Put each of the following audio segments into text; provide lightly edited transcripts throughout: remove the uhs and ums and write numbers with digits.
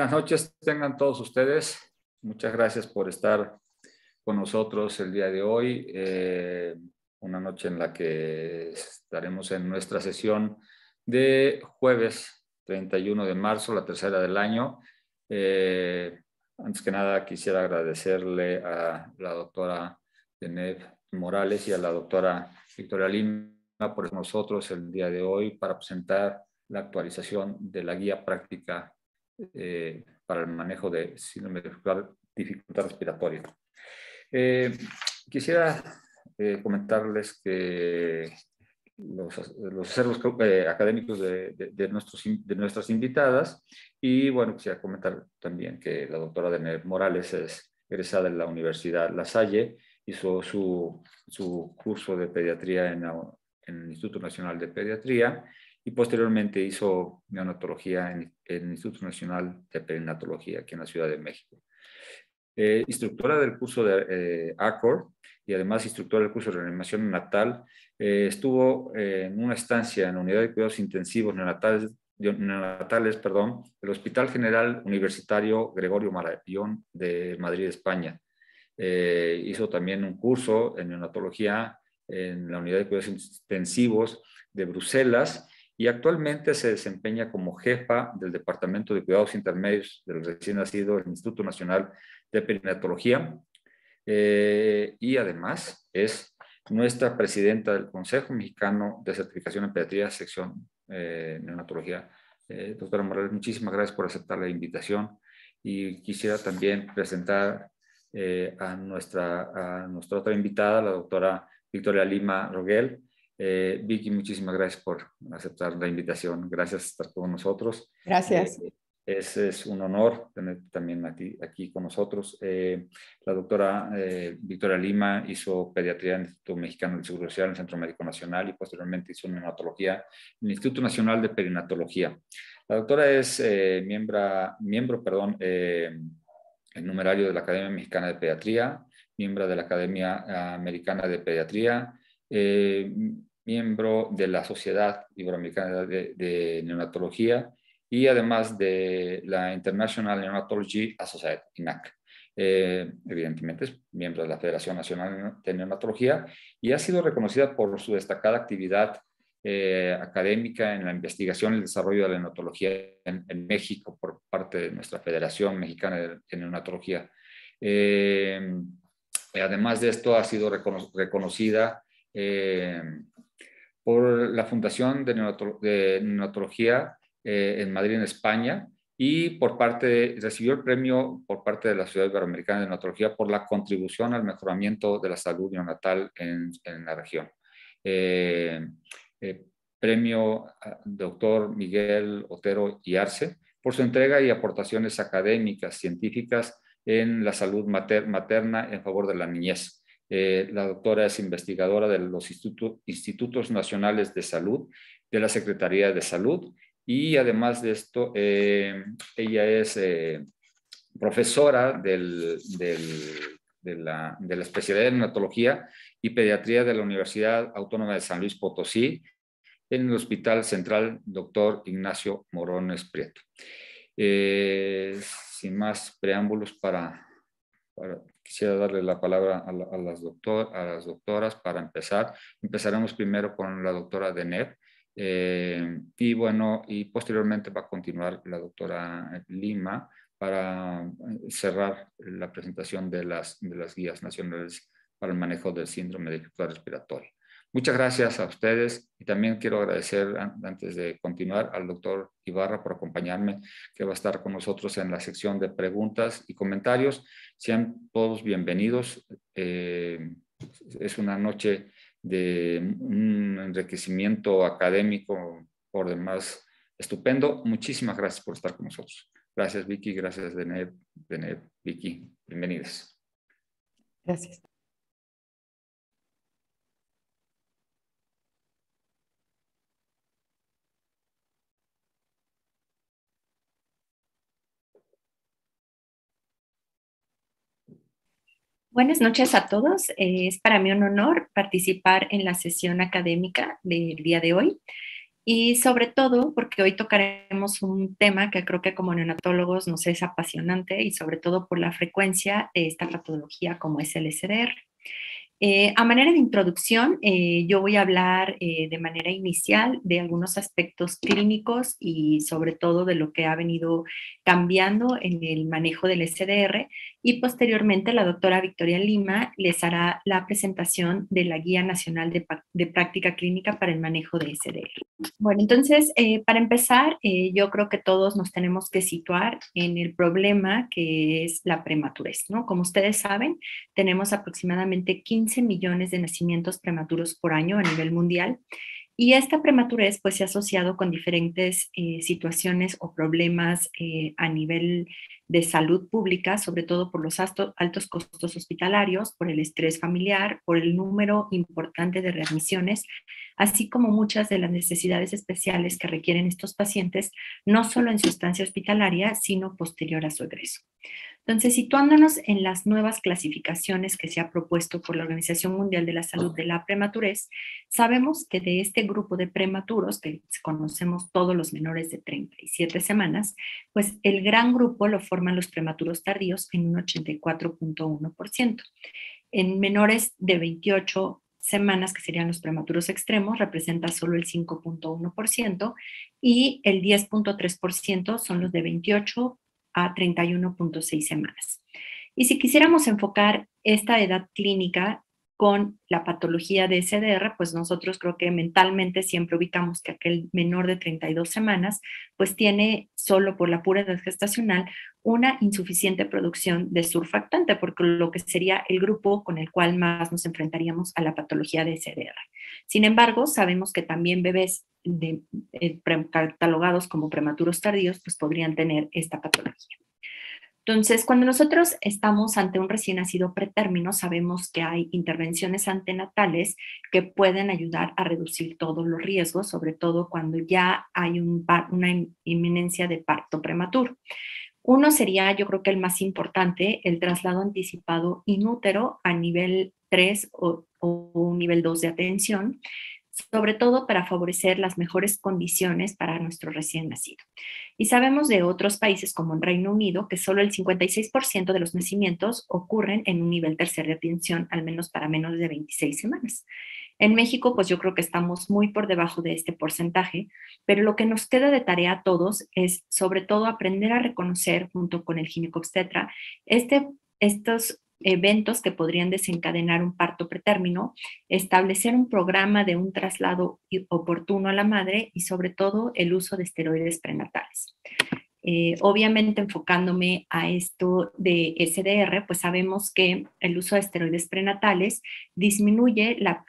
Buenas noches tengan todos ustedes. Muchas gracias por estar con nosotros el día de hoy. Una noche en la que estaremos en nuestra sesión de jueves 31 de marzo, la tercera del año. Antes que nada quisiera agradecerle a la doctora Deneb Morales y a la doctora Victoria Lima por nosotros el día de hoy para presentar la actualización de la guía práctica para el manejo de síndrome de dificultad respiratoria. Quisiera comentarles que los acervos académicos de nuestras invitadas, y bueno, quisiera comentar también que la doctora Deneb Morales es egresada de la Universidad La Salle, hizo su curso de pediatría en el Instituto Nacional de Pediatría, y posteriormente hizo neonatología en el Instituto Nacional de Perinatología aquí en la Ciudad de México. Instructora del curso de ACOR y además instructora del curso de reanimación neonatal. Estuvo en una estancia en la unidad de cuidados intensivos neonatales del Hospital General Universitario Gregorio Marañón de Madrid, España. Hizo también un curso en neonatología en la unidad de cuidados intensivos de Bruselas, y actualmente se desempeña como jefa del Departamento de Cuidados Intermedios del recién nacido del Instituto Nacional de Perinatología, y además es nuestra presidenta del Consejo Mexicano de Certificación en Pediatría, sección neonatología. Doctora Morales, muchísimas gracias por aceptar la invitación, y quisiera también presentar a nuestra otra invitada, la doctora Victoria Lima Rogel. Vicky, muchísimas gracias por aceptar la invitación. Gracias por estar con nosotros. Gracias. Es un honor tener también aquí con nosotros. La doctora Victoria Lima hizo pediatría en el Instituto Mexicano del Seguro Social, en el Centro Médico Nacional, y posteriormente hizo neonatología en el Instituto Nacional de Perinatología. La doctora es miembro, el numerario de la Academia Mexicana de Pediatría, miembro de la Academia Americana de Pediatría, miembro de la Sociedad Iberoamericana de Neonatología, y además de la International Neonatology Association, INAC. Evidentemente es miembro de la Federación Nacional de Neonatología, y ha sido reconocida por su destacada actividad académica en la investigación y el desarrollo de la neonatología en México por parte de nuestra Federación Mexicana de Neonatología. Además de esto, ha sido reconocida por la Fundación de Neonatología en Madrid, en España, y recibió el premio por parte de la Sociedad Iberoamericana de Neonatología por la contribución al mejoramiento de la salud neonatal en la región. Premio doctor Miguel Otero y Arce por su entrega y aportaciones académicas, científicas en la salud materna en favor de la niñez. La doctora es investigadora de los Institutos Nacionales de Salud, de la Secretaría de Salud, y además de esto, ella es profesora de la especialidad de neonatología y pediatría de la Universidad Autónoma de San Luis Potosí, en el Hospital Central Dr. Ignacio Morones Prieto. Sin más preámbulos, quisiera darle la palabra a las doctoras para empezar. Empezaremos primero con la doctora Deneb, y posteriormente va a continuar la doctora Lima para cerrar la presentación de las guías nacionales para el manejo del síndrome de dificultad respiratoria. Muchas gracias a ustedes, y también quiero agradecer, antes de continuar, al doctor Ibarra por acompañarme, que va a estar con nosotros en la sección de preguntas y comentarios. Sean todos bienvenidos. Es una noche de un enriquecimiento académico por demás estupendo. Muchísimas gracias por estar con nosotros. Gracias, Vicky. Gracias, Deneb, Vicky. Bienvenidos. Gracias. Buenas noches a todos. Es para mí un honor participar en la sesión académica del día de hoy. y sobre todo porque hoy tocaremos un tema que creo que como neonatólogos nos es apasionante y sobre todo por la frecuencia de esta patología como es el SDR. A manera de introducción, yo voy a hablar de manera inicial de algunos aspectos clínicos y sobre todo de lo que ha venido cambiando en el manejo del SDR y posteriormente la doctora Victoria Lima les hará la presentación de la Guía Nacional de Práctica Clínica para el Manejo de SDR. Bueno, entonces, para empezar, yo creo que todos nos tenemos que situar en el problema que es la prematurez, ¿no? Como ustedes saben, tenemos aproximadamente 15 millones de nacimientos prematuros por año a nivel mundial y esta prematurez pues se ha asociado con diferentes situaciones o problemas a nivel de salud pública, sobre todo por los altos costos hospitalarios, por el estrés familiar, por el número importante de readmisiones, así como muchas de las necesidades especiales que requieren estos pacientes, no solo en su estancia hospitalaria, sino posterior a su egreso. Entonces, situándonos en las nuevas clasificaciones que se ha propuesto por la Organización Mundial de la Salud de la prematurez, sabemos que de este grupo de prematuros, que conocemos todos los menores de 37 semanas, pues el gran grupo lo forman los prematuros tardíos en un 84.1%. En menores de 28 semanas, que serían los prematuros extremos, representa solo el 5.1% y el 10.3% son los de 28 a 31.6 semanas. Y si quisiéramos enfocar esta edad clínica con la patología de SDR, pues nosotros creo que mentalmente siempre ubicamos que aquel menor de 32 semanas, pues tiene solo por la pura edad gestacional una insuficiente producción de surfactante, porque lo que sería el grupo con el cual más nos enfrentaríamos a la patología de SDR. Sin embargo, sabemos que también bebés catalogados como prematuros tardíos, pues podrían tener esta patología. Entonces, cuando nosotros estamos ante un recién nacido pretérmino, sabemos que hay intervenciones antenatales que pueden ayudar a reducir todos los riesgos, sobre todo cuando ya hay una inminencia de parto prematuro. Uno sería, yo creo que el más importante, el traslado anticipado inútero a nivel 3 o nivel 2 de atención, sobre todo para favorecer las mejores condiciones para nuestro recién nacido. Y sabemos de otros países como el Reino Unido que solo el 56% de los nacimientos ocurren en un nivel tercer de atención, al menos para menos de 26 semanas. En México, pues yo creo que estamos muy por debajo de este porcentaje, pero lo que nos queda de tarea a todos es sobre todo aprender a reconocer junto con el ginecobstetra estos eventos que podrían desencadenar un parto pretérmino, establecer un programa de un traslado oportuno a la madre y sobre todo el uso de esteroides prenatales. Obviamente enfocándome a esto de SDR, pues sabemos que el uso de esteroides prenatales disminuye la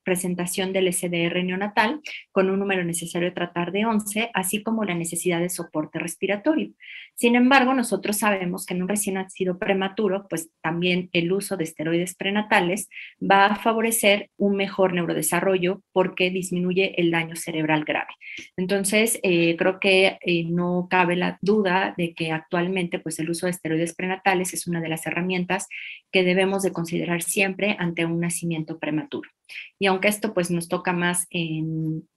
presentación del SDR neonatal con un número necesario de tratar de 11, así como la necesidad de soporte respiratorio. Sin embargo, nosotros sabemos que en un recién nacido prematuro, pues también el uso de esteroides prenatales va a favorecer un mejor neurodesarrollo porque disminuye el daño cerebral grave. Entonces, creo que no cabe la duda de que actualmente pues, el uso de esteroides prenatales es una de las herramientas que debemos de considerar siempre ante un nacimiento prematuro. Y aunque esto pues, nos toca más en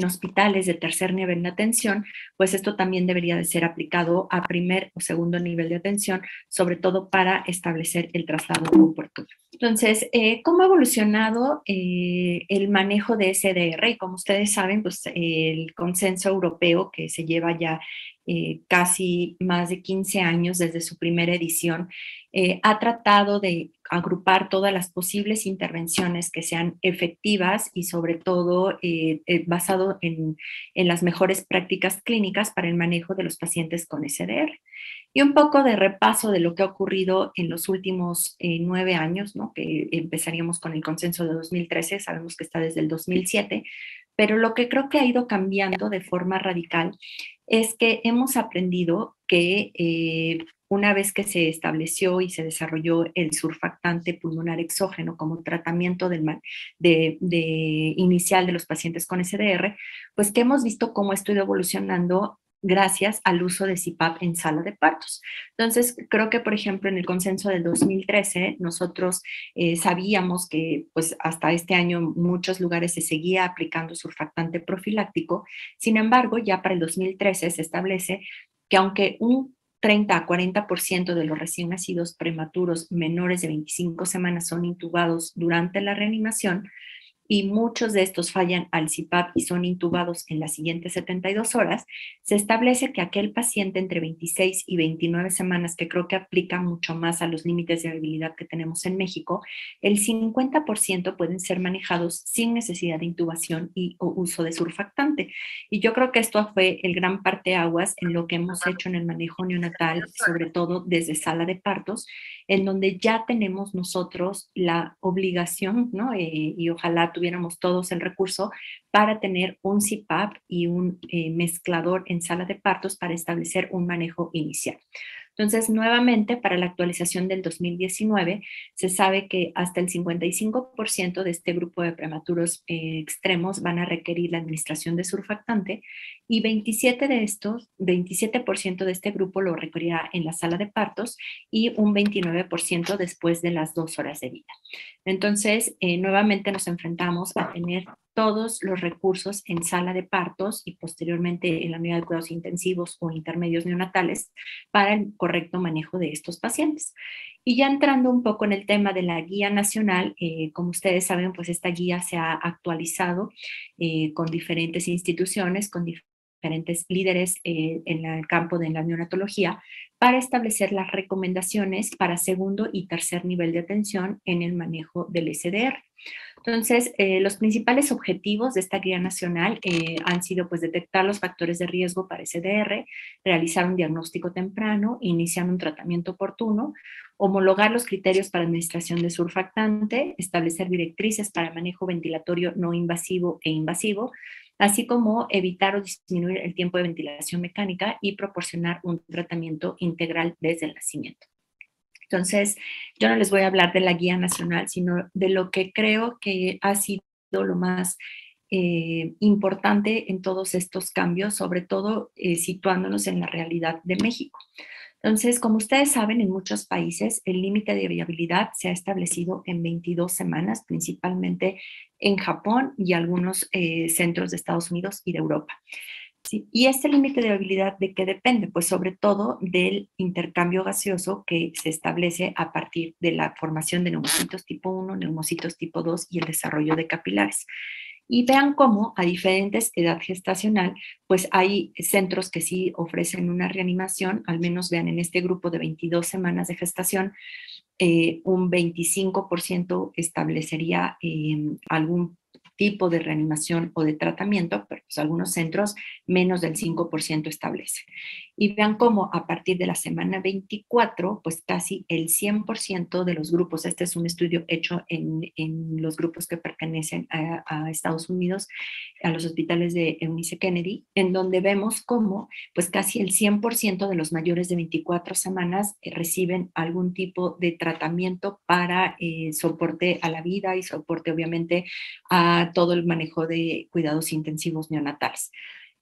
hospitales de tercer nivel de atención, pues esto también debería de ser aplicado a primer o segundo nivel de atención, sobre todo para establecer el traslado oportuno. Entonces, ¿cómo ha evolucionado el manejo de SDR? Y como ustedes saben, pues el consenso europeo que se lleva ya casi más de 15 años desde su primera edición, ha tratado de agrupar todas las posibles intervenciones que sean efectivas y sobre todo basado en las mejores prácticas clínicas para el manejo de los pacientes con SDR. Y un poco de repaso de lo que ha ocurrido en los últimos 9 años, ¿no? Que empezaríamos con el consenso de 2013, sabemos que está desde el 2007, pero lo que creo que ha ido cambiando de forma radical es que hemos aprendido que una vez que se estableció y se desarrolló el surfactante pulmonar exógeno como tratamiento inicial de los pacientes con SDR, pues que hemos visto cómo esto ha ido evolucionando gracias al uso de CPAP en sala de partos. Entonces, creo que, por ejemplo, en el consenso del 2013, nosotros sabíamos que pues, hasta este año en muchos lugares se seguía aplicando surfactante profiláctico. Sin embargo, ya para el 2013 se establece que aunque un 30 a 40% de los recién nacidos prematuros menores de 25 semanas son intubados durante la reanimación, y muchos de estos fallan al CPAP y son intubados en las siguientes 72 horas, se establece que aquel paciente entre 26 y 29 semanas, que creo que aplica mucho más a los límites de viabilidad que tenemos en México, el 50% pueden ser manejados sin necesidad de intubación y o uso de surfactante. Y yo creo que esto fue el gran parteaguas en lo que hemos hecho en el manejo neonatal, sobre todo desde sala de partos, en donde ya tenemos nosotros la obligación, ¿no? Y ojalá tuviéramos todos el recurso para tener un CPAP y un mezclador en sala de partos para establecer un manejo inicial. Entonces, nuevamente, para la actualización del 2019, se sabe que hasta el 55% de este grupo de prematuros extremos van a requerir la administración de surfactante y 27% de este grupo lo requerirá en la sala de partos y un 29% después de las 2 horas de vida. Entonces, nuevamente nos enfrentamos a tener todos los recursos en sala de partos y posteriormente en la unidad de cuidados intensivos o intermedios neonatales para el correcto manejo de estos pacientes. Y ya entrando un poco en el tema de la guía nacional, como ustedes saben, pues esta guía se ha actualizado con diferentes instituciones, con diferentes líderes en el campo de la neonatología para establecer las recomendaciones para segundo y tercer nivel de atención en el manejo del SDR. Entonces, los principales objetivos de esta guía nacional han sido pues, detectar los factores de riesgo para SDR, realizar un diagnóstico temprano, iniciar un tratamiento oportuno, homologar los criterios para administración de surfactante, establecer directrices para manejo ventilatorio no invasivo e invasivo, así como evitar o disminuir el tiempo de ventilación mecánica y proporcionar un tratamiento integral desde el nacimiento. Entonces, yo no les voy a hablar de la guía nacional, sino de lo que creo que ha sido lo más importante en todos estos cambios, sobre todo situándonos en la realidad de México. Entonces, como ustedes saben, en muchos países el límite de viabilidad se ha establecido en 22 semanas, principalmente en Japón y algunos centros de Estados Unidos y de Europa. Sí, y este límite de viabilidad, ¿de qué depende? Pues sobre todo del intercambio gaseoso que se establece a partir de la formación de neumocitos tipo 1, neumocitos tipo 2 y el desarrollo de capilares. Y vean cómo a diferentes edad gestacional, pues hay centros que sí ofrecen una reanimación, al menos vean en este grupo de 22 semanas de gestación, un 25% establecería algún tipo de reanimación o de tratamiento, pero pues algunos centros menos del 5% establecen. Y vean cómo a partir de la semana 24, pues casi el 100% de los grupos, este es un estudio hecho en los grupos que pertenecen a Estados Unidos, a los hospitales de Eunice Kennedy, en donde vemos cómo pues casi el 100% de los mayores de 24 semanas reciben algún tipo de tratamiento para soporte a la vida y soporte obviamente a todo el manejo de cuidados intensivos neonatales.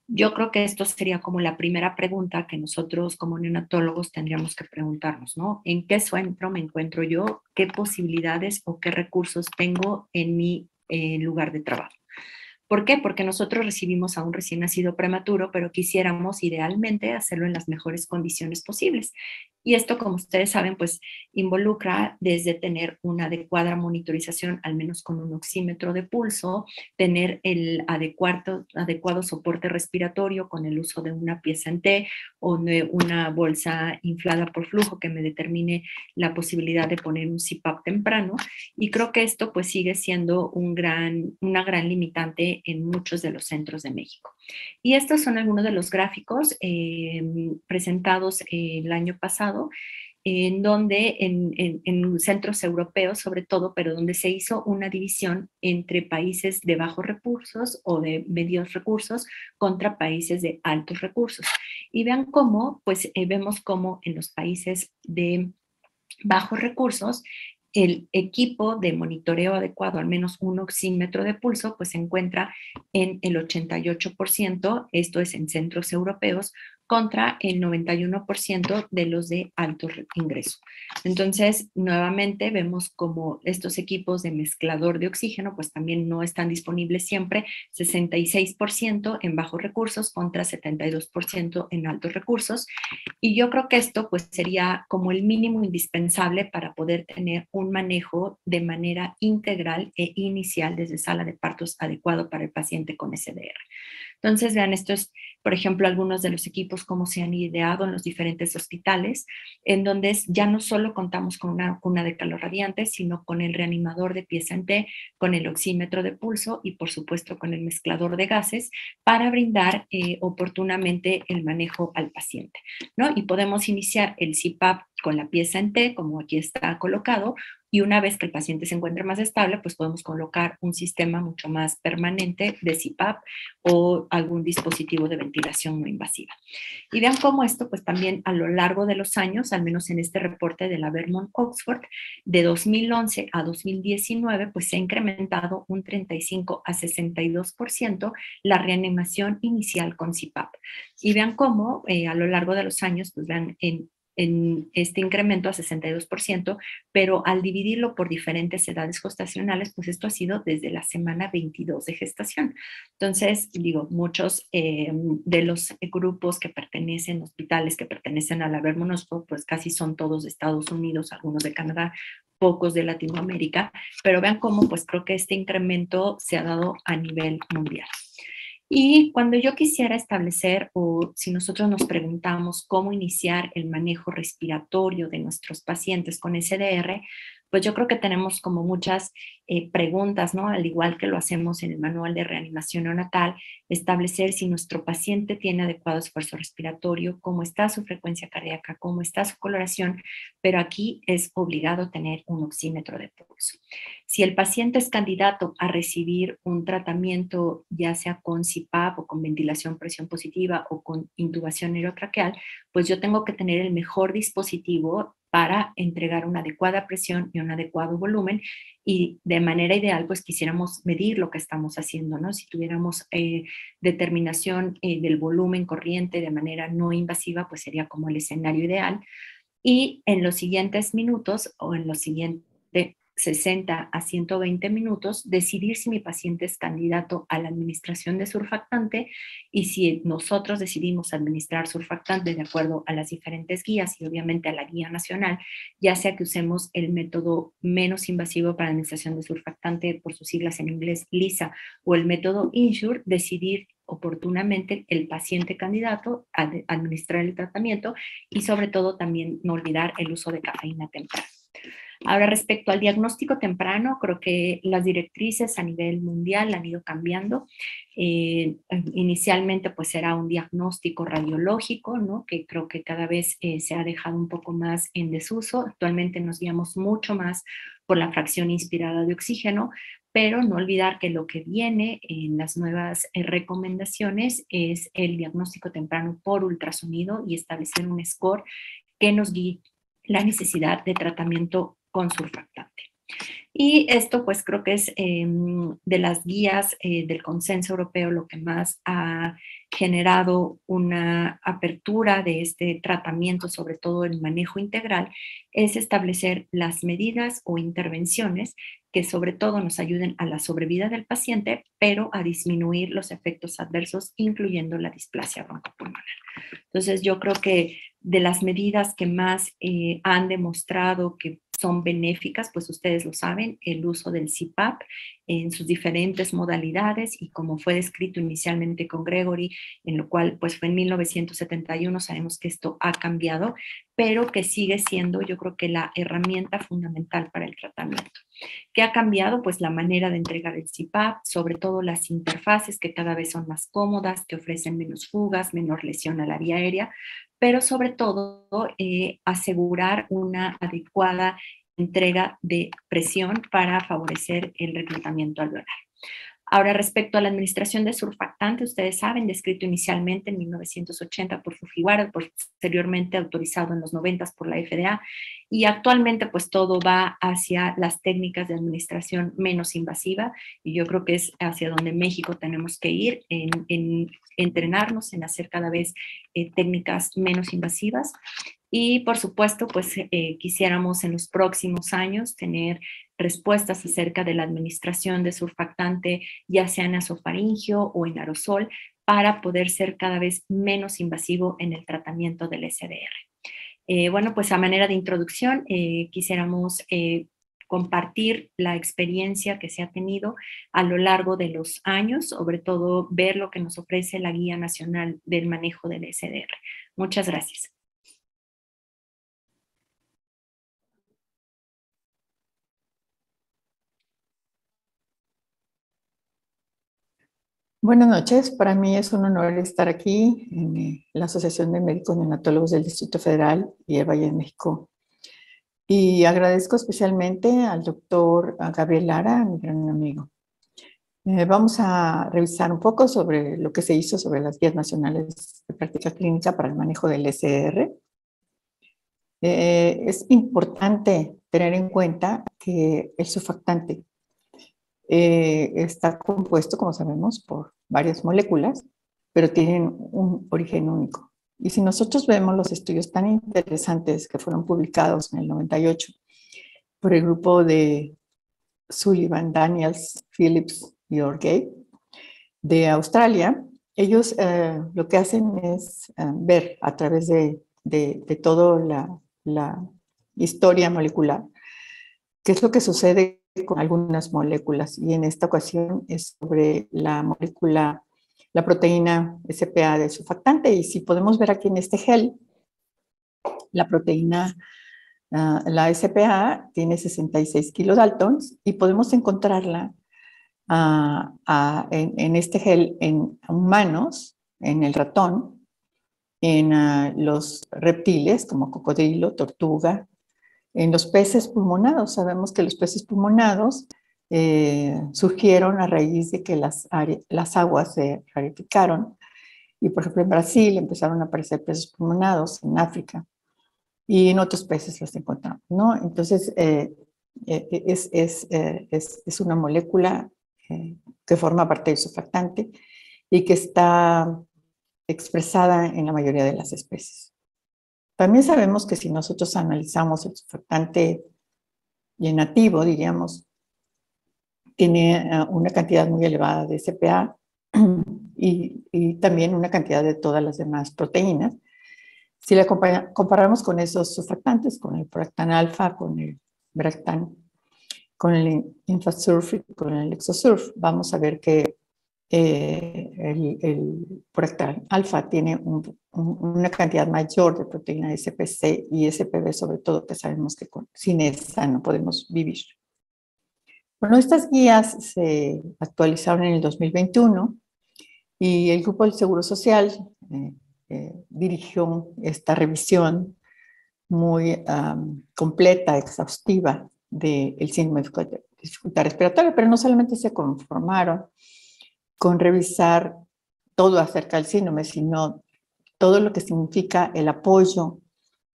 Yo creo que esto sería como la primera pregunta que nosotros como neonatólogos tendríamos que preguntarnos, ¿no? ¿En qué centro me encuentro yo? ¿Qué posibilidades o qué recursos tengo en mi lugar de trabajo? ¿Por qué? Porque nosotros recibimos a un recién nacido prematuro, pero quisiéramos idealmente hacerlo en las mejores condiciones posibles. Y esto, como ustedes saben, pues involucra desde tener una adecuada monitorización, al menos con un oxímetro de pulso, tener el adecuado soporte respiratorio con el uso de una pieza en T o de una bolsa inflada por flujo que me determine la posibilidad de poner un CPAP temprano. Y creo que esto pues sigue siendo una gran limitante en muchos de los centros de México. Y estos son algunos de los gráficos presentados el año pasado, en donde en centros europeos sobre todo, pero donde se hizo una división entre países de bajos recursos o de medios recursos contra países de altos recursos. Y vean cómo, pues vemos cómo en los países de bajos recursos, el equipo de monitoreo adecuado, al menos un oxímetro de pulso, pues se encuentra en el 88%, esto es en centros europeos, contra el 91% de los de alto ingreso. Entonces, nuevamente vemos como estos equipos de mezclador de oxígeno, pues también no están disponibles siempre, 66% en bajos recursos contra 72% en altos recursos. Y yo creo que esto pues sería como el mínimo indispensable para poder tener un manejo de manera integral e inicial desde sala de partos adecuado para el paciente con SDR. Entonces, vean, esto es, por ejemplo, algunos de los equipos como se han ideado en los diferentes hospitales, en donde ya no solo contamos con una cuna de calor radiante, sino con el reanimador de pieza en T, con el oxímetro de pulso y, por supuesto, con el mezclador de gases para brindar oportunamente el manejo al paciente, ¿no? Y podemos iniciar el CPAP con la pieza en T, como aquí está colocado, y una vez que el paciente se encuentre más estable, pues podemos colocar un sistema mucho más permanente de CPAP o algún dispositivo de ventilación no invasiva. Y vean cómo esto, pues también a lo largo de los años, al menos en este reporte de la Vermont Oxford, de 2011 a 2019, pues se ha incrementado un 35 a 62% la reanimación inicial con CPAP. Y vean cómo a lo largo de los años, pues vean en este incremento a 62%, pero al dividirlo por diferentes edades gestacionales, pues esto ha sido desde la semana 22 de gestación. Entonces, digo, muchos de los grupos que pertenecen, hospitales que pertenecen a la Vermont Oxford, pues casi son todos de Estados Unidos, algunos de Canadá, pocos de Latinoamérica, pero vean cómo pues creo que este incremento se ha dado a nivel mundial. Y cuando yo quisiera establecer, o si nosotros nos preguntamos cómo iniciar el manejo respiratorio de nuestros pacientes con SDR, pues yo creo que tenemos como muchas preguntas, ¿no? Al igual que lo hacemos en el manual de reanimación neonatal, establecer si nuestro paciente tiene adecuado esfuerzo respiratorio, cómo está su frecuencia cardíaca, cómo está su coloración, pero aquí es obligado tener un oxímetro de pulso. Si el paciente es candidato a recibir un tratamiento, ya sea con CPAP o con ventilación presión positiva o con intubación neurotraqueal, pues yo tengo que tener el mejor dispositivo para entregar una adecuada presión y un adecuado volumen, y de manera ideal pues quisiéramos medir lo que estamos haciendo, ¿no? Si tuviéramos determinación del volumen corriente de manera no invasiva, pues sería como el escenario ideal. Y en los siguientes minutos o en los siguientes 60 a 120 minutos, decidir si mi paciente es candidato a la administración de surfactante, y si nosotros decidimos administrar surfactante de acuerdo a las diferentes guías y obviamente a la guía nacional, ya sea que usemos el método menos invasivo para administración de surfactante, por sus siglas en inglés LISA, o el método INSURE, decidir oportunamente el paciente candidato a administrar el tratamiento, y sobre todo también no olvidar el uso de cafeína temprana. Ahora, respecto al diagnóstico temprano, creo que las directrices a nivel mundial han ido cambiando. Inicialmente, pues era un diagnóstico radiológico, ¿no? Que creo que cada vez se ha dejado un poco más en desuso. Actualmente nos guiamos mucho más por la fracción inspirada de oxígeno, pero no olvidar que lo que viene en las nuevas recomendaciones es el diagnóstico temprano por ultrasonido y establecer un score que nos guíe la necesidad de tratamiento con surfactante. Y esto pues creo que es de las guías del consenso europeo lo que más ha generado una apertura de este tratamiento, sobre todo el manejo integral, es establecer las medidas o intervenciones que sobre todo nos ayuden a la sobrevida del paciente, pero a disminuir los efectos adversos, incluyendo la displasia broncopulmonar. Entonces yo creo que de las medidas que más han demostrado que son benéficas, pues ustedes lo saben, el uso del CPAP en sus diferentes modalidades, y como fue descrito inicialmente con Gregory, en lo cual pues fue en 1971, sabemos que esto ha cambiado, pero que sigue siendo yo creo que la herramienta fundamental para el tratamiento. ¿Qué ha cambiado? Pues la manera de entregar el CPAP, sobre todo las interfaces que cada vez son más cómodas, que ofrecen menos fugas, menor lesión a la vía aérea, pero sobre todo asegurar una adecuada entrega de presión para favorecer el reclutamiento alveolar. Ahora, respecto a la administración de surfactante, ustedes saben, descrito inicialmente en 1980 por Fujiwara, posteriormente autorizado en los 90 por la FDA, y actualmente pues todo va hacia las técnicas de administración menos invasiva, y yo creo que es hacia donde México tenemos que ir, en entrenarnos, en hacer cada vez técnicas menos invasivas. Y por supuesto, pues quisiéramos en los próximos años tener respuestas acerca de la administración de surfactante, ya sea en nasofaringio o en aerosol, para poder ser cada vez menos invasivo en el tratamiento del SDR. Bueno, pues a manera de introducción, quisiéramos compartir la experiencia que se ha tenido a lo largo de los años, sobre todo ver lo que nos ofrece la Guía Nacional del Manejo del SDR. Muchas gracias. Buenas noches, para mí es un honor estar aquí en la Asociación de Médicos Neonatólogos del Distrito Federal y el Valle de México. Y agradezco especialmente al doctor Gabriel Lara, mi gran amigo. Vamos a revisar un poco sobre lo que se hizo sobre las guías nacionales de práctica clínica para el manejo del SR. Es importante tener en cuenta que el surfactante está compuesto, como sabemos, por varias moléculas, pero tienen un origen único. Y si nosotros vemos los estudios tan interesantes que fueron publicados en el 98 por el grupo de Sullivan, Daniels, Phillips y Orgay de Australia, ellos lo que hacen es ver a través de toda la historia molecular qué es lo que sucede con algunas moléculas, y en esta ocasión es sobre la molécula, la proteína SPA del surfactante. Y si podemos ver aquí en este gel, la proteína, la SPA tiene 66 kilodaltons y podemos encontrarla en este gel en humanos, en el ratón, en los reptiles como cocodrilo, tortuga, en los peces pulmonados. Sabemos que los peces pulmonados surgieron a raíz de que las aguas se rarificaron, y por ejemplo en Brasil empezaron a aparecer peces pulmonados, en África, y en otros peces los encontramos, ¿no? Entonces es una molécula que forma parte del surfactante y que está expresada en la mayoría de las especies. También sabemos que si nosotros analizamos el surfactante nativo, diríamos, tiene una cantidad muy elevada de SPA y también una cantidad de todas las demás proteínas. Si la comparamos con esos surfactantes, con el Practan alfa, con el Bractan, con el Infasurf y con el Exosurf, vamos a ver que el Practan alfa tiene una cantidad mayor de proteína SPC y SPB, sobre todo, que sabemos que sin esa no podemos vivir. Bueno, estas guías se actualizaron en el 2021 y el Grupo del Seguro Social dirigió esta revisión muy completa, exhaustiva del síndrome de dificultad respiratoria, pero no solamente se conformaron con revisar todo acerca del síndrome, sino todo lo que significa el apoyo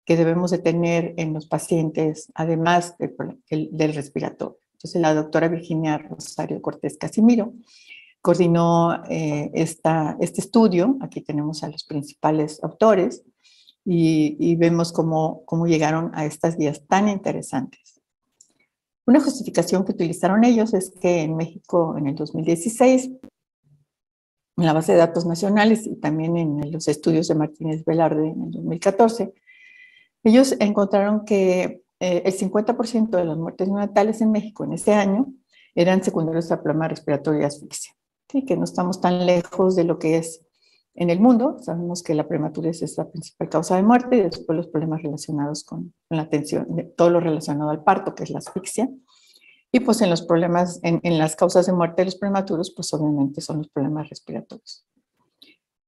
que debemos de tener en los pacientes, además del respiratorio. Entonces, la doctora Virginia Rosario Cortés Casimiro coordinó este estudio. Aquí tenemos a los principales autores y vemos cómo llegaron a estas guías tan interesantes. Una justificación que utilizaron ellos es que en México, en el 2016, en la base de datos nacionales y también en los estudios de Martínez Velarde en el 2014, ellos encontraron que el 50% de las muertes neonatales en México en ese año eran secundarios a problema respiratorio y asfixia. ¿Sí? Que no estamos tan lejos de lo que es en el mundo. Sabemos que la prematurez es la principal causa de muerte, y después los problemas relacionados con la atención, todo lo relacionado al parto, que es la asfixia. Y pues en los problemas, en las causas de muerte de los prematuros, pues obviamente son los problemas respiratorios.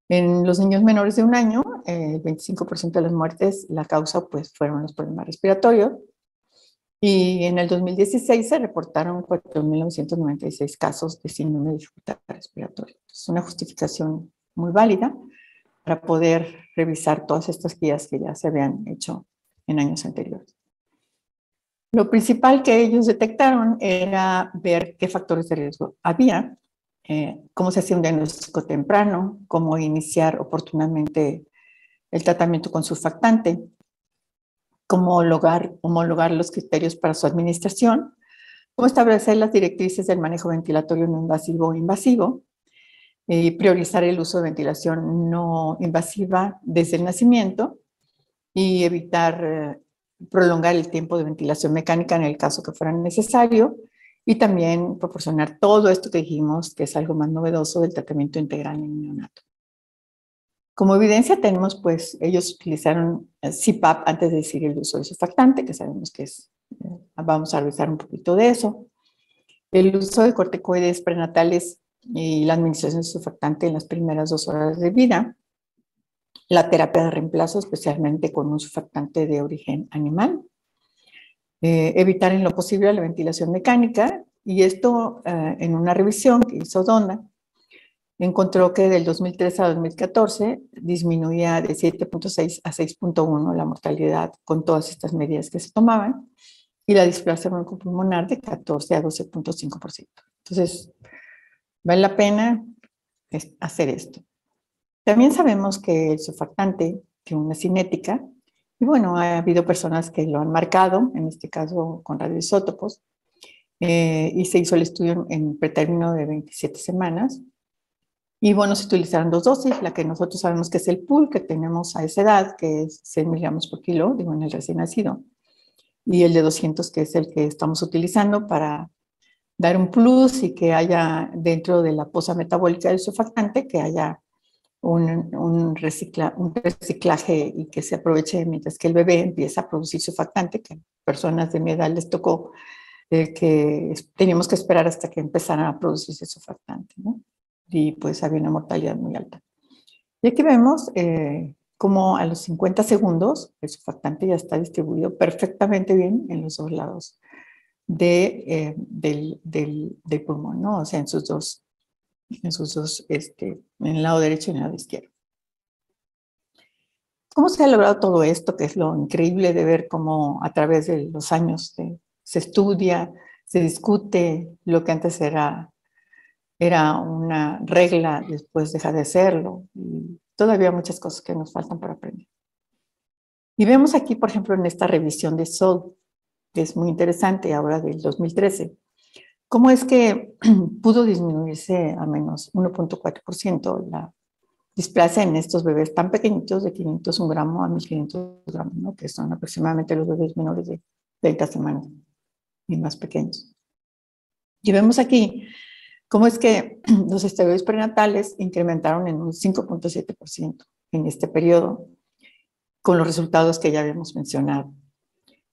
En los niños menores de un año, el 25% de las muertes, la causa pues fueron los problemas respiratorios. Y en el 2016 se reportaron 4.996 casos de síndrome de dificultad respiratoria. Es una justificación muy válida para poder revisar todas estas guías que ya se habían hecho en años anteriores. Lo principal que ellos detectaron era ver qué factores de riesgo había, cómo se hacía un diagnóstico temprano, cómo iniciar oportunamente el tratamiento con surfactante, cómo homologar los criterios para su administración, cómo establecer las directrices del manejo ventilatorio no invasivo o invasivo, y priorizar el uso de ventilación no invasiva desde el nacimiento y evitar prolongar el tiempo de ventilación mecánica en el caso que fuera necesario, y también proporcionar todo esto que dijimos, que es algo más novedoso del tratamiento integral en neonato. Como evidencia tenemos, pues, ellos utilizaron CPAP antes de decir el uso de surfactante, que sabemos que es, vamos a revisar un poquito de eso. El uso de corticoides prenatales y la administración de surfactante en las primeras 2 horas de vida. La terapia de reemplazo, especialmente con un surfactante de origen animal. Evitar en lo posible la ventilación mecánica, y esto en una revisión que hizo Donna, encontró que del 2003 a 2014 disminuía de 7.6 a 6.1 la mortalidad con todas estas medidas que se tomaban, y la displasia broncopulmonar de 14 a 12.5%. Entonces, vale la pena hacer esto. También sabemos que el surfactante tiene una cinética, y bueno, ha habido personas que lo han marcado, en este caso con radioisótopos, y se hizo el estudio en pretérmino de 27 semanas. Y bueno, se utilizaron 2 dosis, la que nosotros sabemos que es el pool que tenemos a esa edad, que es 100 miligramos por kilo, digo, en el recién nacido, y el de 200, que es el que estamos utilizando para dar un plus y que haya dentro de la posa metabólica del surfactante, que haya un reciclaje y que se aproveche mientras que el bebé empieza a producir surfactante, que personas de mi edad les tocó que teníamos que esperar hasta que empezaran a producirse surfactante, ¿no? Y pues había una mortalidad muy alta. Y aquí vemos cómo a los 50 segundos el surfactante ya está distribuido perfectamente bien en los 2 lados del pulmón, ¿no? O sea, en sus dos, en el lado derecho y en el lado izquierdo. ¿Cómo se ha logrado todo esto? Que es lo increíble de ver cómo a través de los años se estudia, se discute lo que antes era una regla, después deja de serlo, y todavía muchas cosas que nos faltan para aprender. Y vemos aquí, por ejemplo, en esta revisión de SOL, que es muy interesante, ahora del 2013, cómo es que pudo disminuirse a menos 1.4% la displasia en estos bebés tan pequeñitos, de 501 gramos a 1500 gramos, ¿no? Que son aproximadamente los bebés menores de 30 semanas y más pequeños. Y vemos aquí cómo es que los esteroides prenatales incrementaron en un 5.7% en este periodo, con los resultados que ya habíamos mencionado.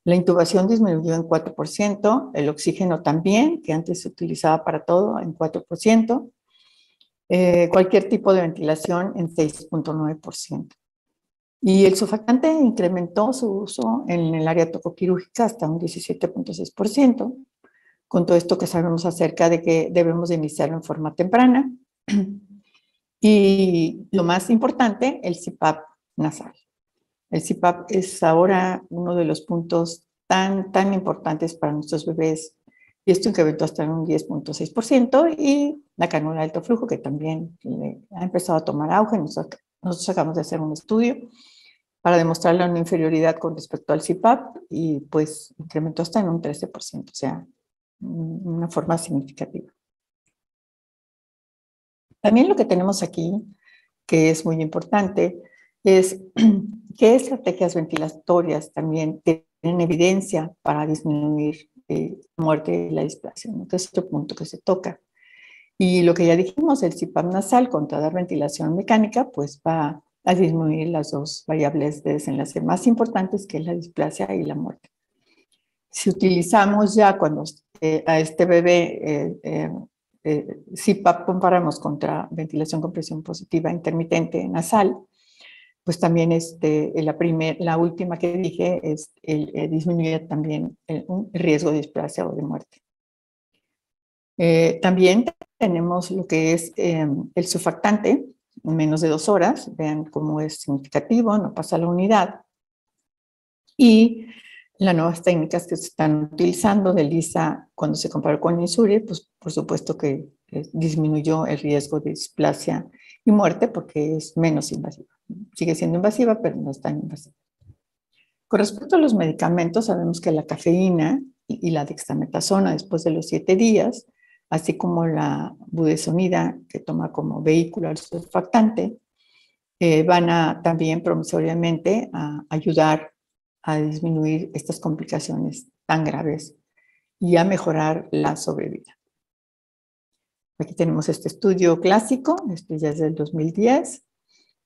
La intubación disminuyó en 4%, el oxígeno también, que antes se utilizaba para todo, en 4%, cualquier tipo de ventilación en 6.9%. Y el surfactante incrementó su uso en el área tocoquirúrgica hasta un 17.6%, con todo esto que sabemos acerca de que debemos de iniciarlo en forma temprana. Y lo más importante, el CPAP nasal. El CPAP es ahora uno de los puntos tan importantes para nuestros bebés, y esto incrementó hasta un 10.6%, y la cánula de alto flujo, que también ha empezado a tomar auge. Nosotros acabamos de hacer un estudio para demostrar la no inferioridad con respecto al CPAP, y pues incrementó hasta en un 13%, o sea, una forma significativa. También lo que tenemos aquí, que es muy importante, es qué estrategias ventilatorias también tienen evidencia para disminuir la muerte y la displasia. Entonces, otro punto que se toca. Y lo que ya dijimos, el CPAP nasal contra dar ventilación mecánica, pues va a disminuir las 2 variables de desenlace más importantes, que es la displasia y la muerte. Si utilizamos ya cuando a este bebé CPAP comparamos contra ventilación con presión positiva intermitente nasal, pues también la última que dije es disminuye también un riesgo de displasia o de muerte. También tenemos lo que es el surfactante, en menos de 2 horas. Vean cómo es significativo, no pasa la unidad. Y las nuevas técnicas que se están utilizando de LISA cuando se comparó con Insuri, pues por supuesto que disminuyó el riesgo de displasia y muerte porque es menos invasiva. Sigue siendo invasiva, pero no es tan invasiva. Con respecto a los medicamentos, sabemos que la cafeína y la dexametasona después de los 7 días, así como la budesonida, que toma como vehículo al surfactante, van a también promisoriamente a ayudar a disminuir estas complicaciones tan graves y a mejorar la sobrevida. Aquí tenemos este estudio clásico, este ya es del 2010,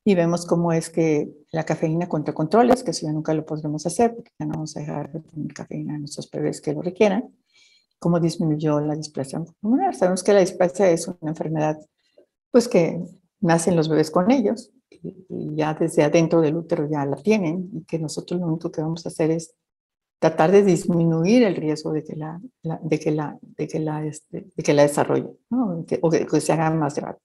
y vemos cómo es que la cafeína contra controles, que eso ya nunca lo podremos hacer, porque ya no vamos a dejar de poner cafeína a nuestros bebés que lo requieran, cómo disminuyó la displasia pulmonar. Sabemos que la displasia es una enfermedad pues que nacen los bebés con ellos, y ya desde adentro del útero ya la tienen, y que nosotros lo único que vamos a hacer es tratar de disminuir el riesgo de que la desarrolle, ¿no? O que se haga más grave.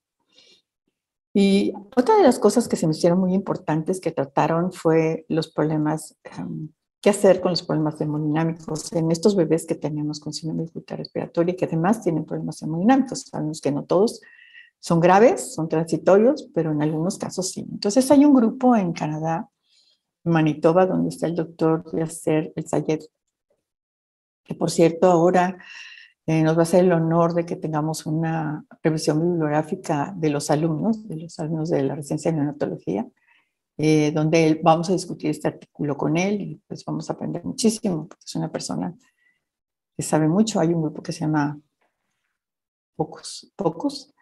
Y otra de las cosas que se me hicieron muy importantes que trataron fue los problemas, qué hacer con los problemas hemodinámicos en estos bebés que tenemos con síndrome de dificultad respiratoria y que además tienen problemas hemodinámicos. Sabemos que no todos son graves, son transitorios, pero en algunos casos sí. Entonces hay un grupo en Canadá, Manitoba, donde está el doctor Yasser El-Sayed, que por cierto ahora nos va a hacer el honor de que tengamos una revisión bibliográfica de los alumnos de la residencia en neonatología, donde vamos a discutir este artículo con él y pues vamos a aprender muchísimo, porque es una persona que sabe mucho. Hay un grupo que se llama Pocos,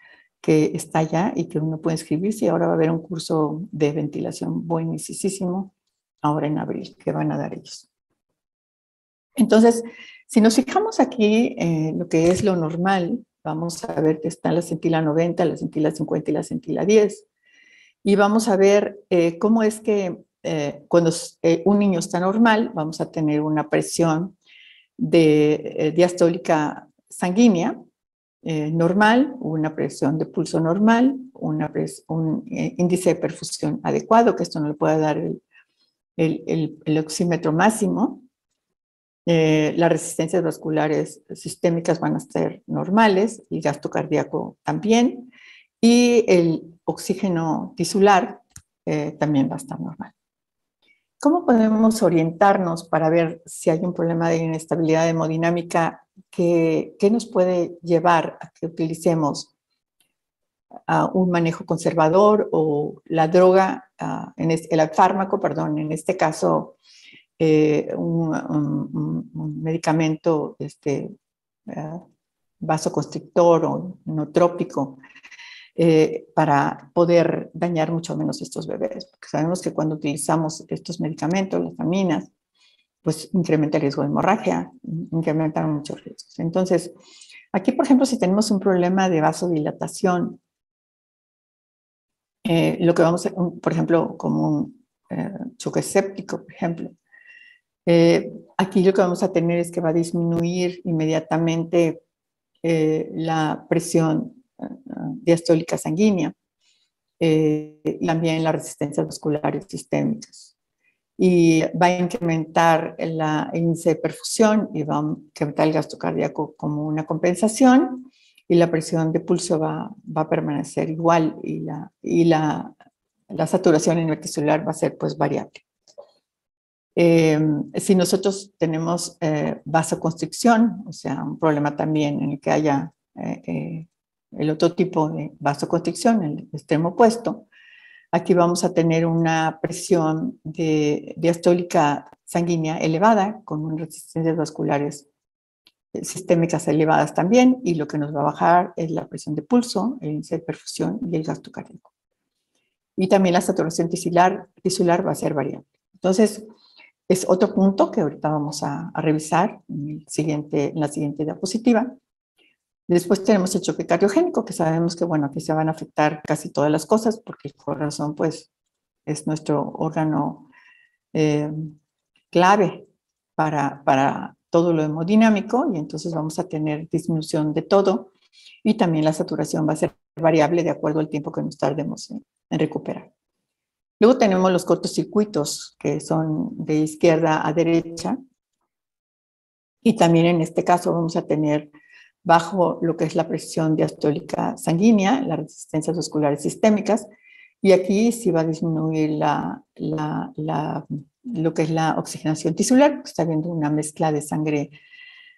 que está allá y que uno puede inscribirse, y ahora va a haber un curso de ventilación buenísimo ahora en abril que van a dar ellos. Entonces, si nos fijamos aquí lo que es lo normal, vamos a ver que está la centila 90, la centila 50 y la centila 10. Y vamos a ver cómo es que cuando un niño está normal, vamos a tener una presión diastólica sanguínea normal, una presión de pulso normal, un índice de perfusión adecuado, que esto no le puede dar el oxímetro máximo. Las resistencias vasculares sistémicas van a ser normales, el gasto cardíaco también, y el oxígeno tisular también va a estar normal. ¿Cómo podemos orientarnos para ver si hay un problema de inestabilidad hemodinámica que nos puede llevar a que utilicemos un manejo conservador o la droga, el fármaco, perdón, en este caso un medicamento vasoconstrictor o nootrópico para poder dañar mucho menos estos bebés? Porque sabemos que cuando utilizamos estos medicamentos, las aminas, pues incrementa el riesgo de hemorragia, incrementan muchos riesgos. Entonces, aquí, por ejemplo, si tenemos un problema de vasodilatación, lo que vamos a, por ejemplo, como un choque séptico, por ejemplo, aquí lo que vamos a tener es que va a disminuir inmediatamente la presión diastólica sanguínea y también las resistencias vasculares sistémicas. Y va a incrementar el índice de perfusión y va a incrementar el gasto cardíaco como una compensación, y la presión de pulso va a permanecer igual, y la saturación invertisular va a ser pues variable. Si nosotros tenemos vasoconstricción, o sea, un problema también en el que haya el otro tipo de vasoconstricción, el extremo opuesto, aquí vamos a tener una presión diastólica sanguínea elevada con unas resistencias vasculares sistémicas elevadas también, y lo que nos va a bajar es la presión de pulso, el índice de perfusión y el gasto cardíaco. Y también la saturación tisular va a ser variable. Entonces, es otro punto que ahorita vamos a revisar en la siguiente diapositiva. Después tenemos el choque cardiogénico, que sabemos que, bueno, aquí se van a afectar casi todas las cosas, porque el corazón, pues, es nuestro órgano clave para todo lo hemodinámico, y entonces vamos a tener disminución de todo, y también la saturación va a ser variable de acuerdo al tiempo que nos tardemos en recuperar. Luego tenemos los cortocircuitos, que son de izquierda a derecha, y también en este caso vamos a tener bajo lo que es la presión diastólica sanguínea, las resistencias vasculares sistémicas, y aquí sí va a disminuir lo que es la oxigenación tisular, porque está habiendo una mezcla de sangre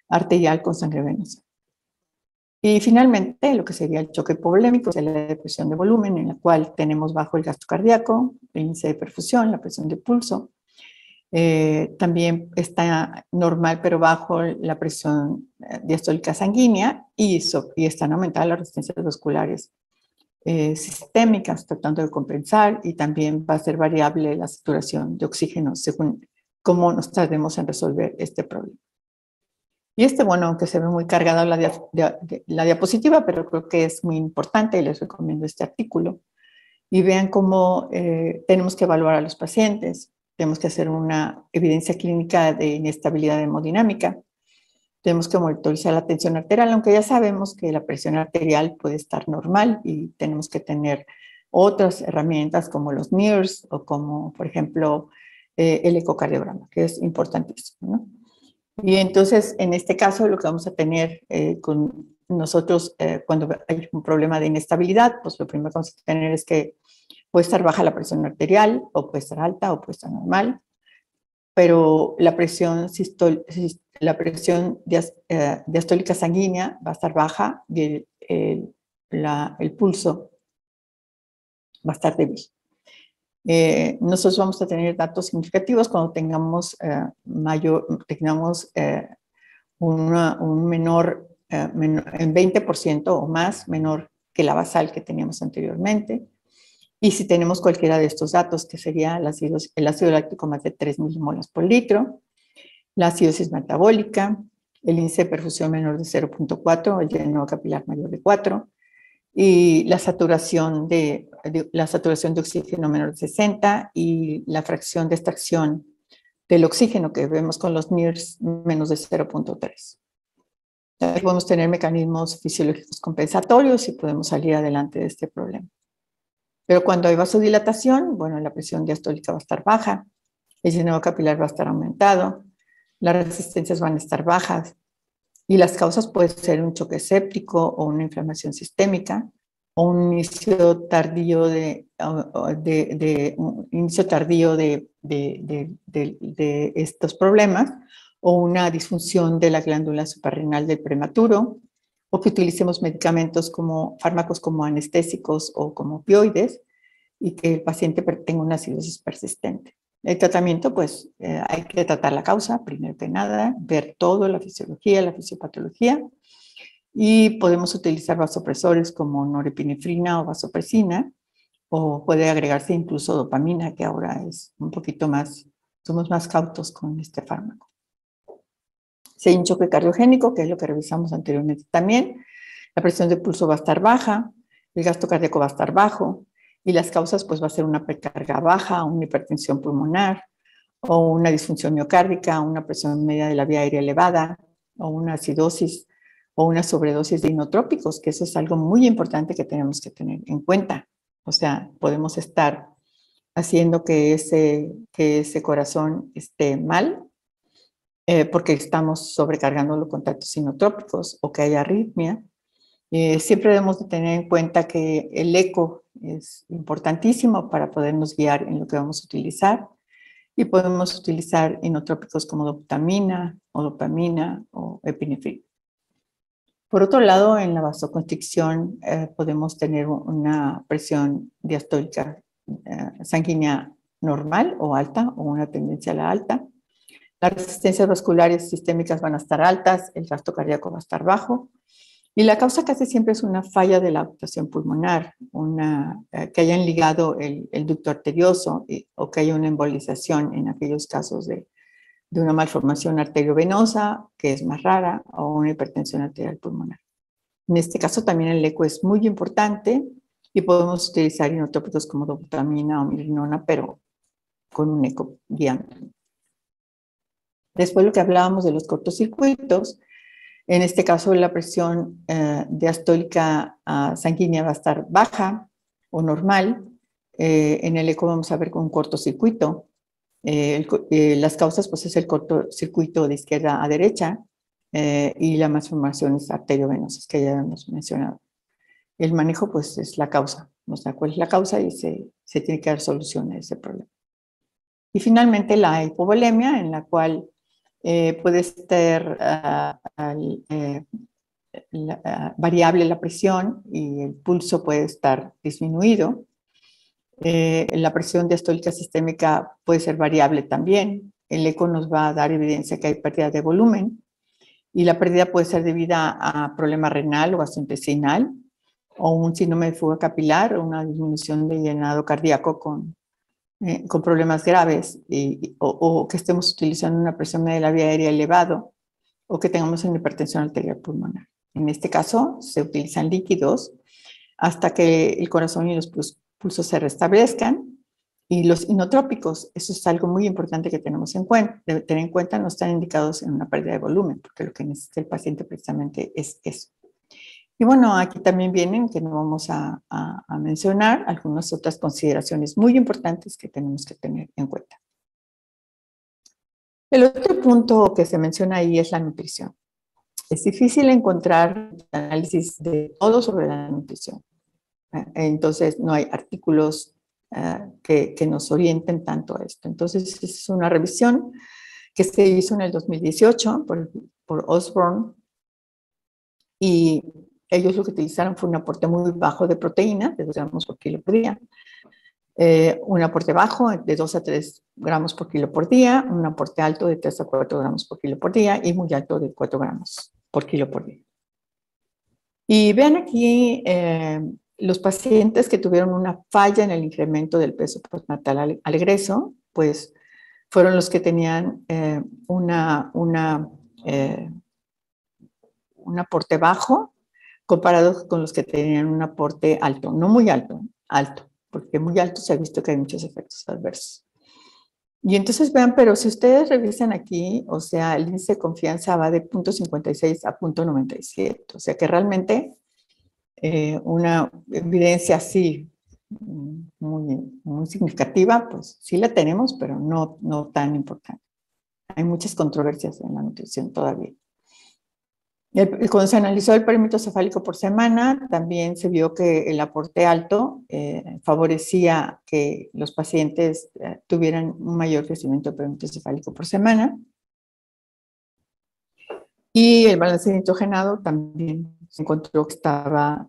arterial con sangre venosa. Y finalmente, lo que sería el choque hipovolémico, es la depresión de volumen, en la cual tenemos bajo el gasto cardíaco, el índice de perfusión, la presión de pulso. También está normal, pero bajo la presión diastólica sanguínea, y están aumentadas las resistencias vasculares sistémicas, tratando de compensar, y también va a ser variable la saturación de oxígeno según cómo nos tardemos en resolver este problema. Y bueno, aunque se ve muy cargada la diapositiva, pero creo que es muy importante y les recomiendo este artículo. Y vean cómo tenemos que evaluar a los pacientes. Tenemos que hacer una evidencia clínica de inestabilidad hemodinámica. Tenemos que monitorizar la tensión arterial, aunque ya sabemos que la presión arterial puede estar normal, y tenemos que tener otras herramientas como los NIRS o como, por ejemplo, el ecocardiograma, que es importantísimo, ¿no? Y entonces, en este caso, lo que vamos a tener con nosotros cuando hay un problema de inestabilidad, pues lo primero que vamos a tener es que puede estar baja la presión arterial, o puede estar alta, o puede estar normal, pero la presión diastólica sanguínea va a estar baja, y el pulso va a estar débil. Nosotros vamos a tener datos significativos cuando tengamos un menor en 20% o más menor que la basal que teníamos anteriormente. Y si tenemos cualquiera de estos datos, que sería el ácido láctico más de 3 milimolas por litro, la acidosis metabólica, el índice de perfusión menor de 0.4, el llenado capilar mayor de 4, y la saturación de oxígeno menor de 60, y la fracción de extracción del oxígeno que vemos con los NIRS menos de 0.3. Podemos tener mecanismos fisiológicos compensatorios y podemos salir adelante de este problema. Pero cuando hay vasodilatación, bueno, la presión diastólica va a estar baja, el llenado capilar va a estar aumentado, las resistencias van a estar bajas, y las causas pueden ser un choque séptico o una inflamación sistémica, o un inicio tardío de estos problemas, o una disfunción de la glándula suprarrenal del prematuro, o que utilicemos medicamentos como fármacos como anestésicos o como opioides, y que el paciente tenga una acidosis persistente. El tratamiento, pues, hay que tratar la causa, primero que nada, ver todo, la fisiología, la fisiopatología, y podemos utilizar vasopresores como norepinefrina o vasopresina, o puede agregarse incluso dopamina, que ahora es un poquito más, somos más cautos con este fármaco. Si hay un choque cardiogénico, que es lo que revisamos anteriormente también, la presión de pulso va a estar baja, el gasto cardíaco va a estar bajo, y las causas pues va a ser una precarga baja, una hipertensión pulmonar, o una disfunción miocárdica, una presión media de la vía aérea elevada, o una acidosis, o una sobredosis de inotrópicos, que eso es algo muy importante que tenemos que tener en cuenta. O sea, podemos estar haciendo que ese corazón esté mal, porque estamos sobrecargándolo con tantos inotrópicos, o que haya arritmia. Siempre debemos de tener en cuenta que el eco es importantísimo para podernos guiar en lo que vamos a utilizar, y podemos utilizar inotrópicos como dobutamina o dopamina o epinefrina. Por otro lado, en la vasoconstricción podemos tener una presión diastólica sanguínea normal o alta, o una tendencia a la alta. Las resistencias vasculares sistémicas van a estar altas, el gasto cardíaco va a estar bajo, y la causa casi siempre es una falla de la oclusión pulmonar, que hayan ligado el ducto arterioso, o que haya una embolización en aquellos casos de una malformación arteriovenosa, que es más rara, o una hipertensión arterial pulmonar. En este caso también el eco es muy importante, y podemos utilizar inotrópicos como dobutamina o mirinona, pero con un eco guiando. Después lo que hablábamos de los cortocircuitos, en este caso la presión diastólica sanguínea va a estar baja o normal. En el eco vamos a ver con un cortocircuito. Las causas pues es el cortocircuito de izquierda a derecha y las malformaciones arteriovenosas que ya hemos mencionado. El manejo pues es la causa, o sea, cuál es la causa y se tiene que dar solución a ese problema. Y finalmente la hipovolemia, en la cual puede ser variable la presión y el pulso puede estar disminuido. La presión diastólica sistémica puede ser variable también. El eco nos va a dar evidencia que hay pérdida de volumen y la pérdida puede ser debida a problema renal o gastrointestinal o un síndrome de fuga capilar o una disminución de llenado cardíaco con problemas graves o que estemos utilizando una presión media de la vía aérea elevado o que tengamos una hipertensión arterial pulmonar. En este caso se utilizan líquidos hasta que el corazón y los pulsos se restablezcan. Y los inotrópicos, eso es algo muy importante que tenemos en cuenta, debe tener en cuenta, no están indicados en una pérdida de volumen, porque lo que necesita el paciente precisamente es eso. Y bueno, aquí también vienen, que no vamos a mencionar, algunas otras consideraciones muy importantes que tenemos que tener en cuenta. El otro punto que se menciona ahí es la nutrición. Es difícil encontrar análisis de todo sobre la nutrición. Entonces, no hay artículos que nos orienten tanto a esto. Entonces, es una revisión que se hizo en el 2018 por Osborne y ellos lo que utilizaron fue un aporte muy bajo de proteína, de 2 gramos por kilo por día, un aporte bajo de 2 a 3 gramos por kilo por día, un aporte alto de 3 a 4 gramos por kilo por día y muy alto de 4 gramos por kilo por día. Y vean aquí los pacientes que tuvieron una falla en el incremento del peso postnatal al egreso, pues fueron los que tenían un aporte bajo comparado con los que tenían un aporte alto, no muy alto, alto, porque muy alto se ha visto que hay muchos efectos adversos. Y entonces vean, pero si ustedes revisan aquí, o sea, el índice de confianza va de 0.56 a 0.97, o sea que realmente una evidencia así muy significativa, pues sí la tenemos, pero no tan importante. Hay muchas controversias en la nutrición todavía. Cuando se analizó el perímetro cefálico por semana, también se vio que el aporte alto favorecía que los pacientes tuvieran un mayor crecimiento del perímetro cefálico por semana. Y el balance nitrogenado también se encontró que estaba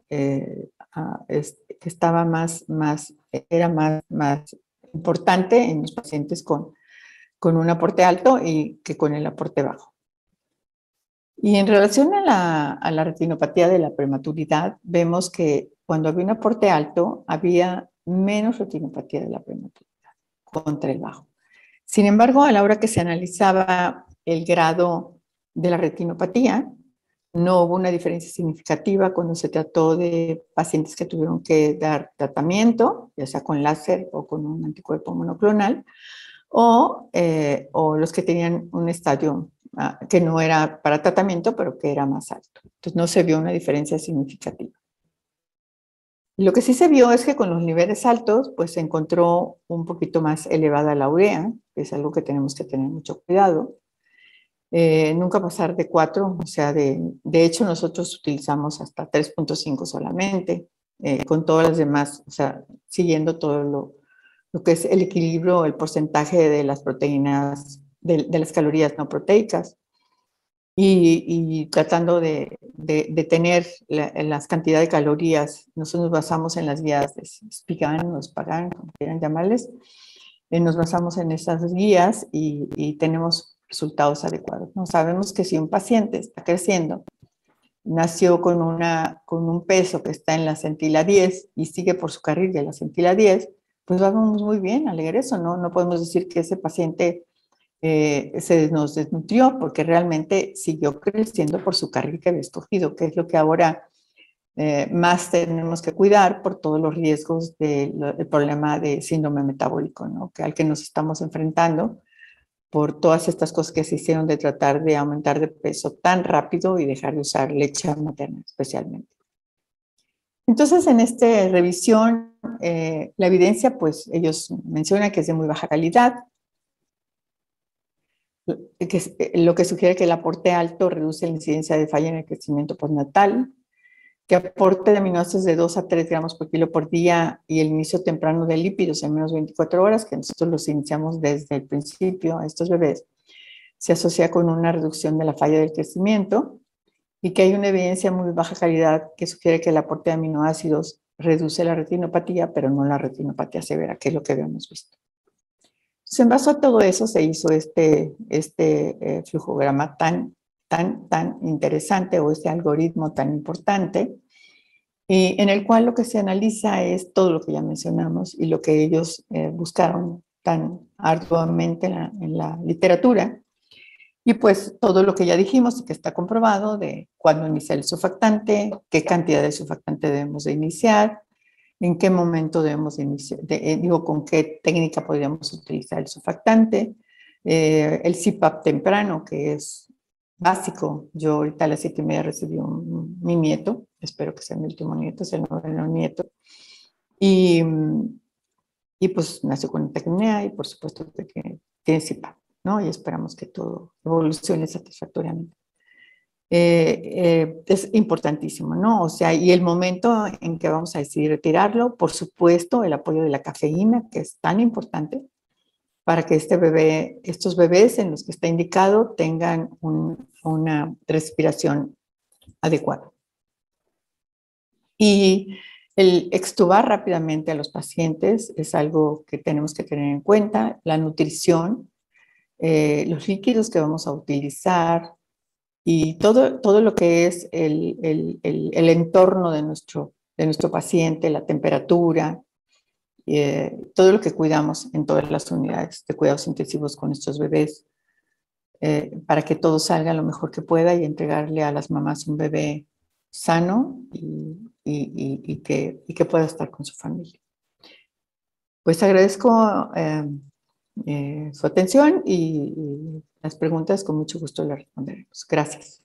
era más importante en los pacientes con un aporte alto y que con el aporte bajo. Y en relación a la retinopatía de la prematuridad, vemos que cuando había un aporte alto, había menos retinopatía de la prematuridad contra el bajo. Sin embargo, a la hora que se analizaba el grado de la retinopatía, no hubo una diferencia significativa cuando se trató de pacientes que tuvieron que dar tratamiento, ya sea con láser o con un anticuerpo monoclonal, o los que tenían un estadio que no era para tratamiento, pero que era más alto. Entonces no se vio una diferencia significativa. Lo que sí se vio es que con los niveles altos, pues se encontró un poquito más elevada la urea, que es algo que tenemos que tener mucho cuidado. Nunca pasar de 4, o sea, de hecho nosotros utilizamos hasta 3.5 solamente, con todas las demás, o sea, siguiendo todo lo que es el equilibrio, el porcentaje de las proteínas, de las calorías no proteicas, y tratando de tener las cantidades de calorías. Nosotros nos basamos en las guías de SPIGAN o SPAGAN, como quieran llamarles, nos basamos en esas guías y tenemos resultados adecuados, ¿no? Sabemos que si un paciente está creciendo, nació con un peso que está en la centila 10 y sigue por su carril de la centila 10, pues vamos muy bien al egreso, ¿no? No podemos decir que ese paciente nos desnutrió porque realmente siguió creciendo por su carril que había escogido, que es lo que ahora más tenemos que cuidar por todos los riesgos del problema de síndrome metabólico, ¿no? Al que nos estamos enfrentando por todas estas cosas que se hicieron de tratar de aumentar de peso tan rápido y dejar de usar leche materna especialmente. Entonces, en esta revisión, la evidencia, pues ellos mencionan que es de muy baja calidad, lo que sugiere que el aporte alto reduce la incidencia de falla en el crecimiento postnatal, que aporte de aminoácidos de 2 a 3 gramos por kilo por día y el inicio temprano de lípidos en menos de 24 horas, que nosotros los iniciamos desde el principio a estos bebés, se asocia con una reducción de la falla del crecimiento y que hay una evidencia muy baja calidad que sugiere que el aporte de aminoácidos reduce la retinopatía, pero no la retinopatía severa, que es lo que habíamos visto. Entonces, en base a todo eso se hizo este flujograma tan interesante, o este algoritmo tan importante, y en el cual lo que se analiza es todo lo que ya mencionamos y lo que ellos buscaron tan arduamente en la literatura. Y pues todo lo que ya dijimos y que está comprobado de cuándo iniciar el surfactante, qué cantidad de surfactante debemos de iniciar, en qué momento debemos de iniciar, con qué técnica podríamos utilizar el surfactante, el CPAP temprano, que es básico. Yo ahorita a las 7:30 recibí mi nieto, espero que sea mi último nieto, es el noveno nieto, y pues nació con taquipnea y por supuesto que tiene CPAP, ¿no? Y esperamos que todo evolucione satisfactoriamente. Es importantísimo, ¿no? O sea, y el momento en que vamos a decidir retirarlo, por supuesto, el apoyo de la cafeína, que es tan importante para que estos bebés en los que está indicado tengan una respiración adecuada. Y el extubar rápidamente a los pacientes es algo que tenemos que tener en cuenta, la nutrición, los líquidos que vamos a utilizar, y todo lo que es el entorno de nuestro paciente, la temperatura, todo lo que cuidamos en todas las unidades de cuidados intensivos con estos bebés, para que todo salga lo mejor que pueda y entregarle a las mamás un bebé sano y que pueda estar con su familia. Pues agradezco su atención y las preguntas con mucho gusto las responderemos. Gracias.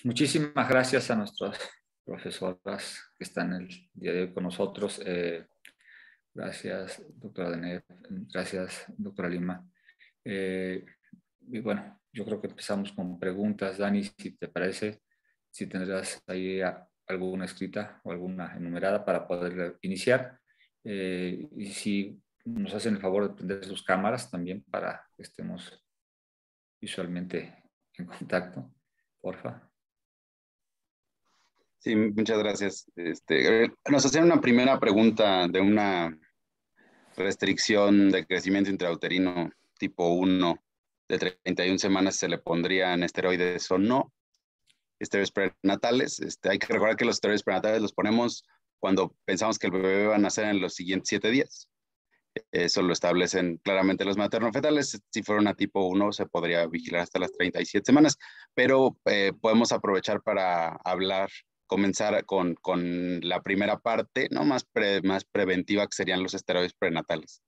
Muchísimas gracias a nuestras profesoras que están el día de hoy con nosotros. Gracias, doctora Deneb. Gracias, doctora Lima. Y bueno, yo creo que empezamos con preguntas. Dani, si te parece, si tendrás ahí alguna escrita o alguna enumerada para poder iniciar. Y si nos hacen el favor de prender sus cámaras también para que estemos visualmente en contacto, porfa. Sí, muchas gracias. Nos hacían una primera pregunta de una restricción de crecimiento intrauterino tipo 1 de 31 semanas, ¿se le pondrían esteroides o no? Esteroides prenatales. Hay que recordar que los esteroides prenatales los ponemos cuando pensamos que el bebé va a nacer en los siguientes 7 días. Eso lo establecen claramente los maternofetales. Si fuera una tipo 1, se podría vigilar hasta las 37 semanas, pero podemos aprovechar para comenzar con la primera parte, ¿no? Más preventiva, que serían los esteroides prenatales.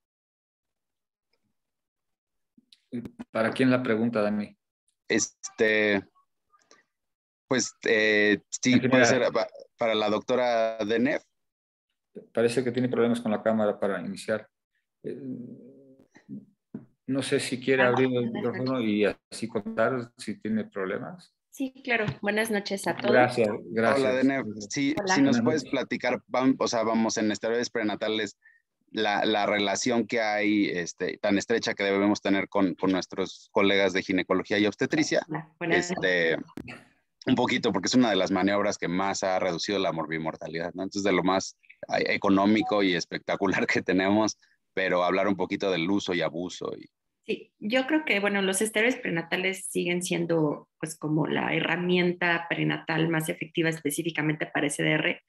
¿Para quién la pregunta, Dani? Pues sí, puede ser para la doctora Deneb. Parece que tiene problemas con la cámara para iniciar. No sé si quiere abrir el micrófono y así contar si tiene problemas. Sí, claro. Buenas noches a todos. Gracias. Hola, Deneb. Sí, si nos puedes platicar, vamos en esteroides prenatales, la relación que hay tan estrecha que debemos tener con nuestros colegas de ginecología y obstetricia. Un poquito, porque es una de las maniobras que más ha reducido la morbimortalidad, ¿no? Entonces, de lo más económico y espectacular que tenemos, pero hablar un poquito del uso y abuso. Sí, yo creo que, bueno, los esteroides prenatales siguen siendo pues como la herramienta prenatal más efectiva específicamente para SDR,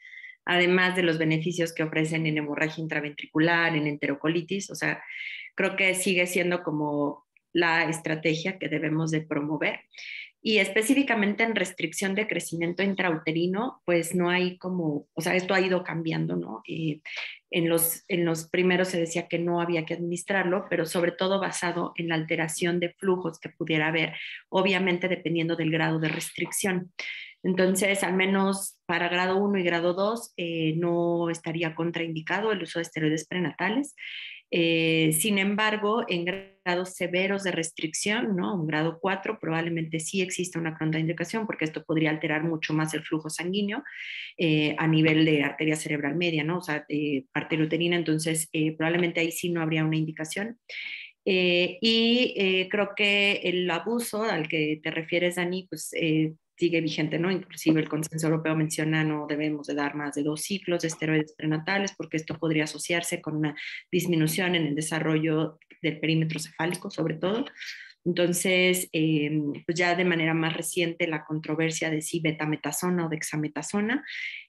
además de los beneficios que ofrecen en hemorragia intraventricular, en enterocolitis, o sea, creo que sigue siendo como la estrategia que debemos de promover. Y específicamente en restricción de crecimiento intrauterino, pues no hay como, o sea, esto ha ido cambiando, ¿no? En los primeros se decía que no había que administrarlo, pero sobre todo basado en la alteración de flujos que pudiera haber, obviamente dependiendo del grado de restricción. Entonces, al menos para grado 1 y grado 2 no estaría contraindicado el uso de esteroides prenatales. Sin embargo, en grados severos de restricción, ¿no? Un grado 4, probablemente sí existe una contraindicación porque esto podría alterar mucho más el flujo sanguíneo a nivel de arteria cerebral media, ¿no? O sea, arteria uterina, entonces probablemente ahí sí no habría una indicación. Creo que el abuso al que te refieres, Dani, pues sigue vigente, ¿no? Inclusive el consenso europeo menciona no debemos de dar más de 2 ciclos de esteroides prenatales porque esto podría asociarse con una disminución en el desarrollo del perímetro cefálico, sobre todo. Entonces, pues ya de manera más reciente la controversia de si betametasona o dexametasona,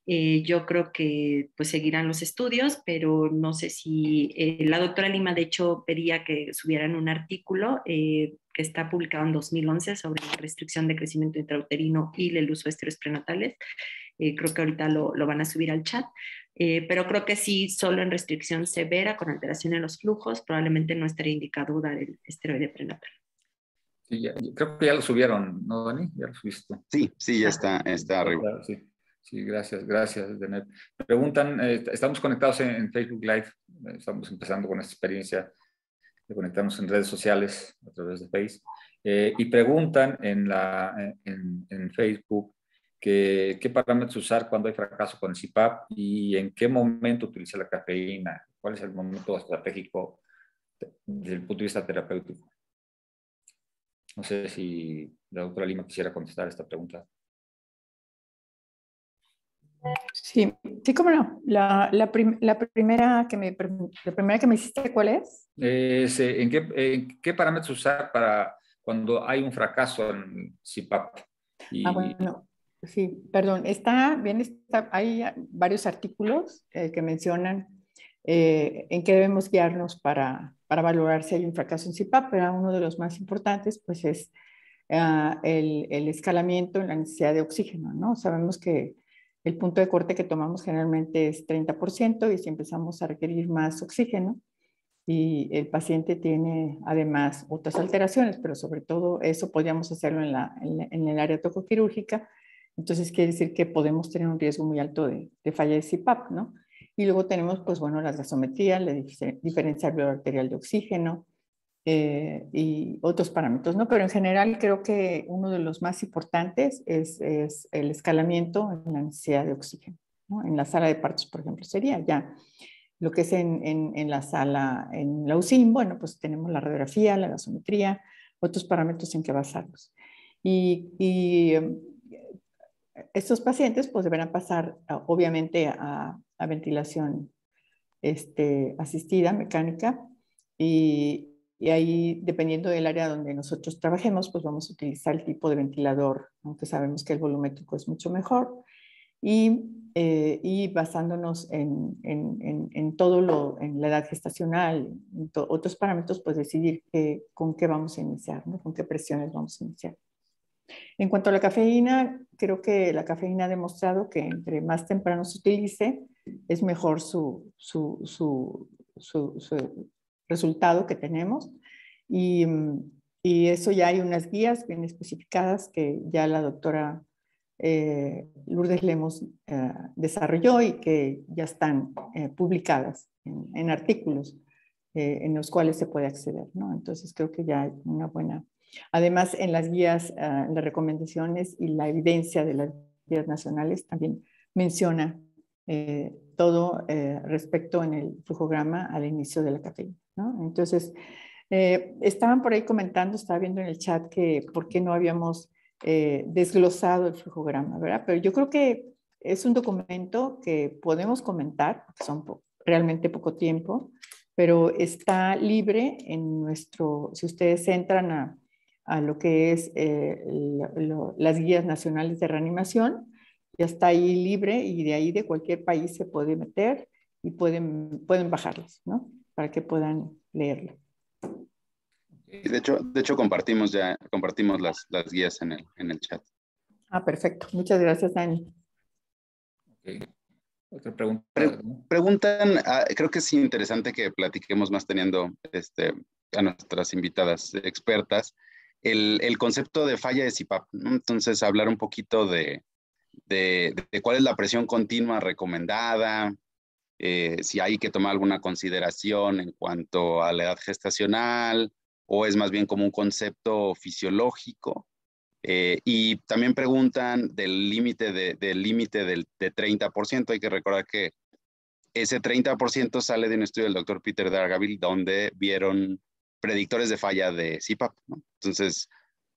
yo creo que pues seguirán los estudios, pero no sé si la doctora Lima de hecho pedía que subieran un artículo que está publicado en 2011 sobre la restricción de crecimiento intrauterino y el uso de esteroides prenatales. Creo que ahorita lo van a subir al chat. Pero creo que sí, solo en restricción severa, con alteración en los flujos, probablemente no estaría indicado dar el esteroide prenatal. Sí, creo que ya lo subieron, ¿no, Dani? Ya lo subiste. Sí, sí, ya está arriba. Sí, sí, gracias, Denet. Preguntan, estamos conectados en Facebook Live, estamos empezando con esta experiencia de conectarnos en redes sociales a través de Facebook, y preguntan en Facebook qué parámetros usar cuando hay fracaso con el CPAP y en qué momento utilizar la cafeína, cuál es el momento estratégico desde el punto de vista terapéutico. No sé si la doctora Lima quisiera contestar esta pregunta. Sí, sí, cómo no. La primera que me hiciste, ¿cuál es? ¿En qué parámetros usar para cuando hay un fracaso en CPAP? Bueno, sí, perdón. Hay varios artículos que mencionan en qué debemos guiarnos para valorar si hay un fracaso en CPAP, pero uno de los más importantes pues es el escalamiento en la necesidad de oxígeno, ¿no? Sabemos que el punto de corte que tomamos generalmente es 30% y si empezamos a requerir más oxígeno y el paciente tiene además otras alteraciones, pero sobre todo eso podríamos hacerlo en el área tocoquirúrgica, entonces quiere decir que podemos tener un riesgo muy alto de falla de CPAP, ¿no? Y luego tenemos, pues bueno, las gasometrías, la diferencia arterial de oxígeno, y otros parámetros, ¿no? Pero en general creo que uno de los más importantes es el escalamiento en la necesidad de oxígeno, ¿no? En la sala de partos, por ejemplo, sería ya lo que es en la sala, en la UCIN, bueno, pues tenemos la radiografía, la gasometría, otros parámetros en que basarnos. Y estos pacientes pues deberán pasar obviamente a ventilación asistida, mecánica, y ahí, dependiendo del área donde nosotros trabajemos, pues vamos a utilizar el tipo de ventilador, aunque sabemos que el volumétrico es mucho mejor, y basándonos en todo en la edad gestacional, otros parámetros, pues decidir con qué vamos a iniciar, ¿no? Con qué presiones vamos a iniciar. En cuanto a la cafeína, creo que la cafeína ha demostrado que entre más temprano se utilice, es mejor su resultado que tenemos. Y eso ya hay unas guías bien especificadas que ya la doctora Lourdes Lemos desarrolló y que ya están publicadas en artículos en los cuales se puede acceder, ¿no? Entonces creo que ya hay una buena... Además, en las guías, las recomendaciones y la evidencia de las guías nacionales también menciona todo respecto en el flujograma al inicio de la cafeína, ¿no? Entonces, estaban por ahí comentando, estaba viendo en el chat que por qué no habíamos desglosado el flujograma, ¿verdad? Pero yo creo que es un documento que podemos comentar, porque son realmente poco tiempo, pero está libre en nuestro, si ustedes entran a lo que es las guías nacionales de reanimación, ya está ahí libre y de ahí de cualquier país se puede meter y pueden bajarlas, ¿no? Para que puedan leerlo. Y de hecho compartimos las guías en el chat. Ah, perfecto. Muchas gracias, Dani. Okay. Otra pregunta. Preguntan, creo que es interesante que platiquemos más teniendo a nuestras invitadas expertas, el concepto de falla de CPAP, ¿no? Entonces, hablar un poquito de cuál es la presión continua recomendada, si hay que tomar alguna consideración en cuanto a la edad gestacional, o es más bien como un concepto fisiológico. Y también preguntan del límite de 30%. Hay que recordar que ese 30% sale de un estudio del doctor Peter Dargaville, donde vieron predictores de falla de CPAP, ¿no? Entonces,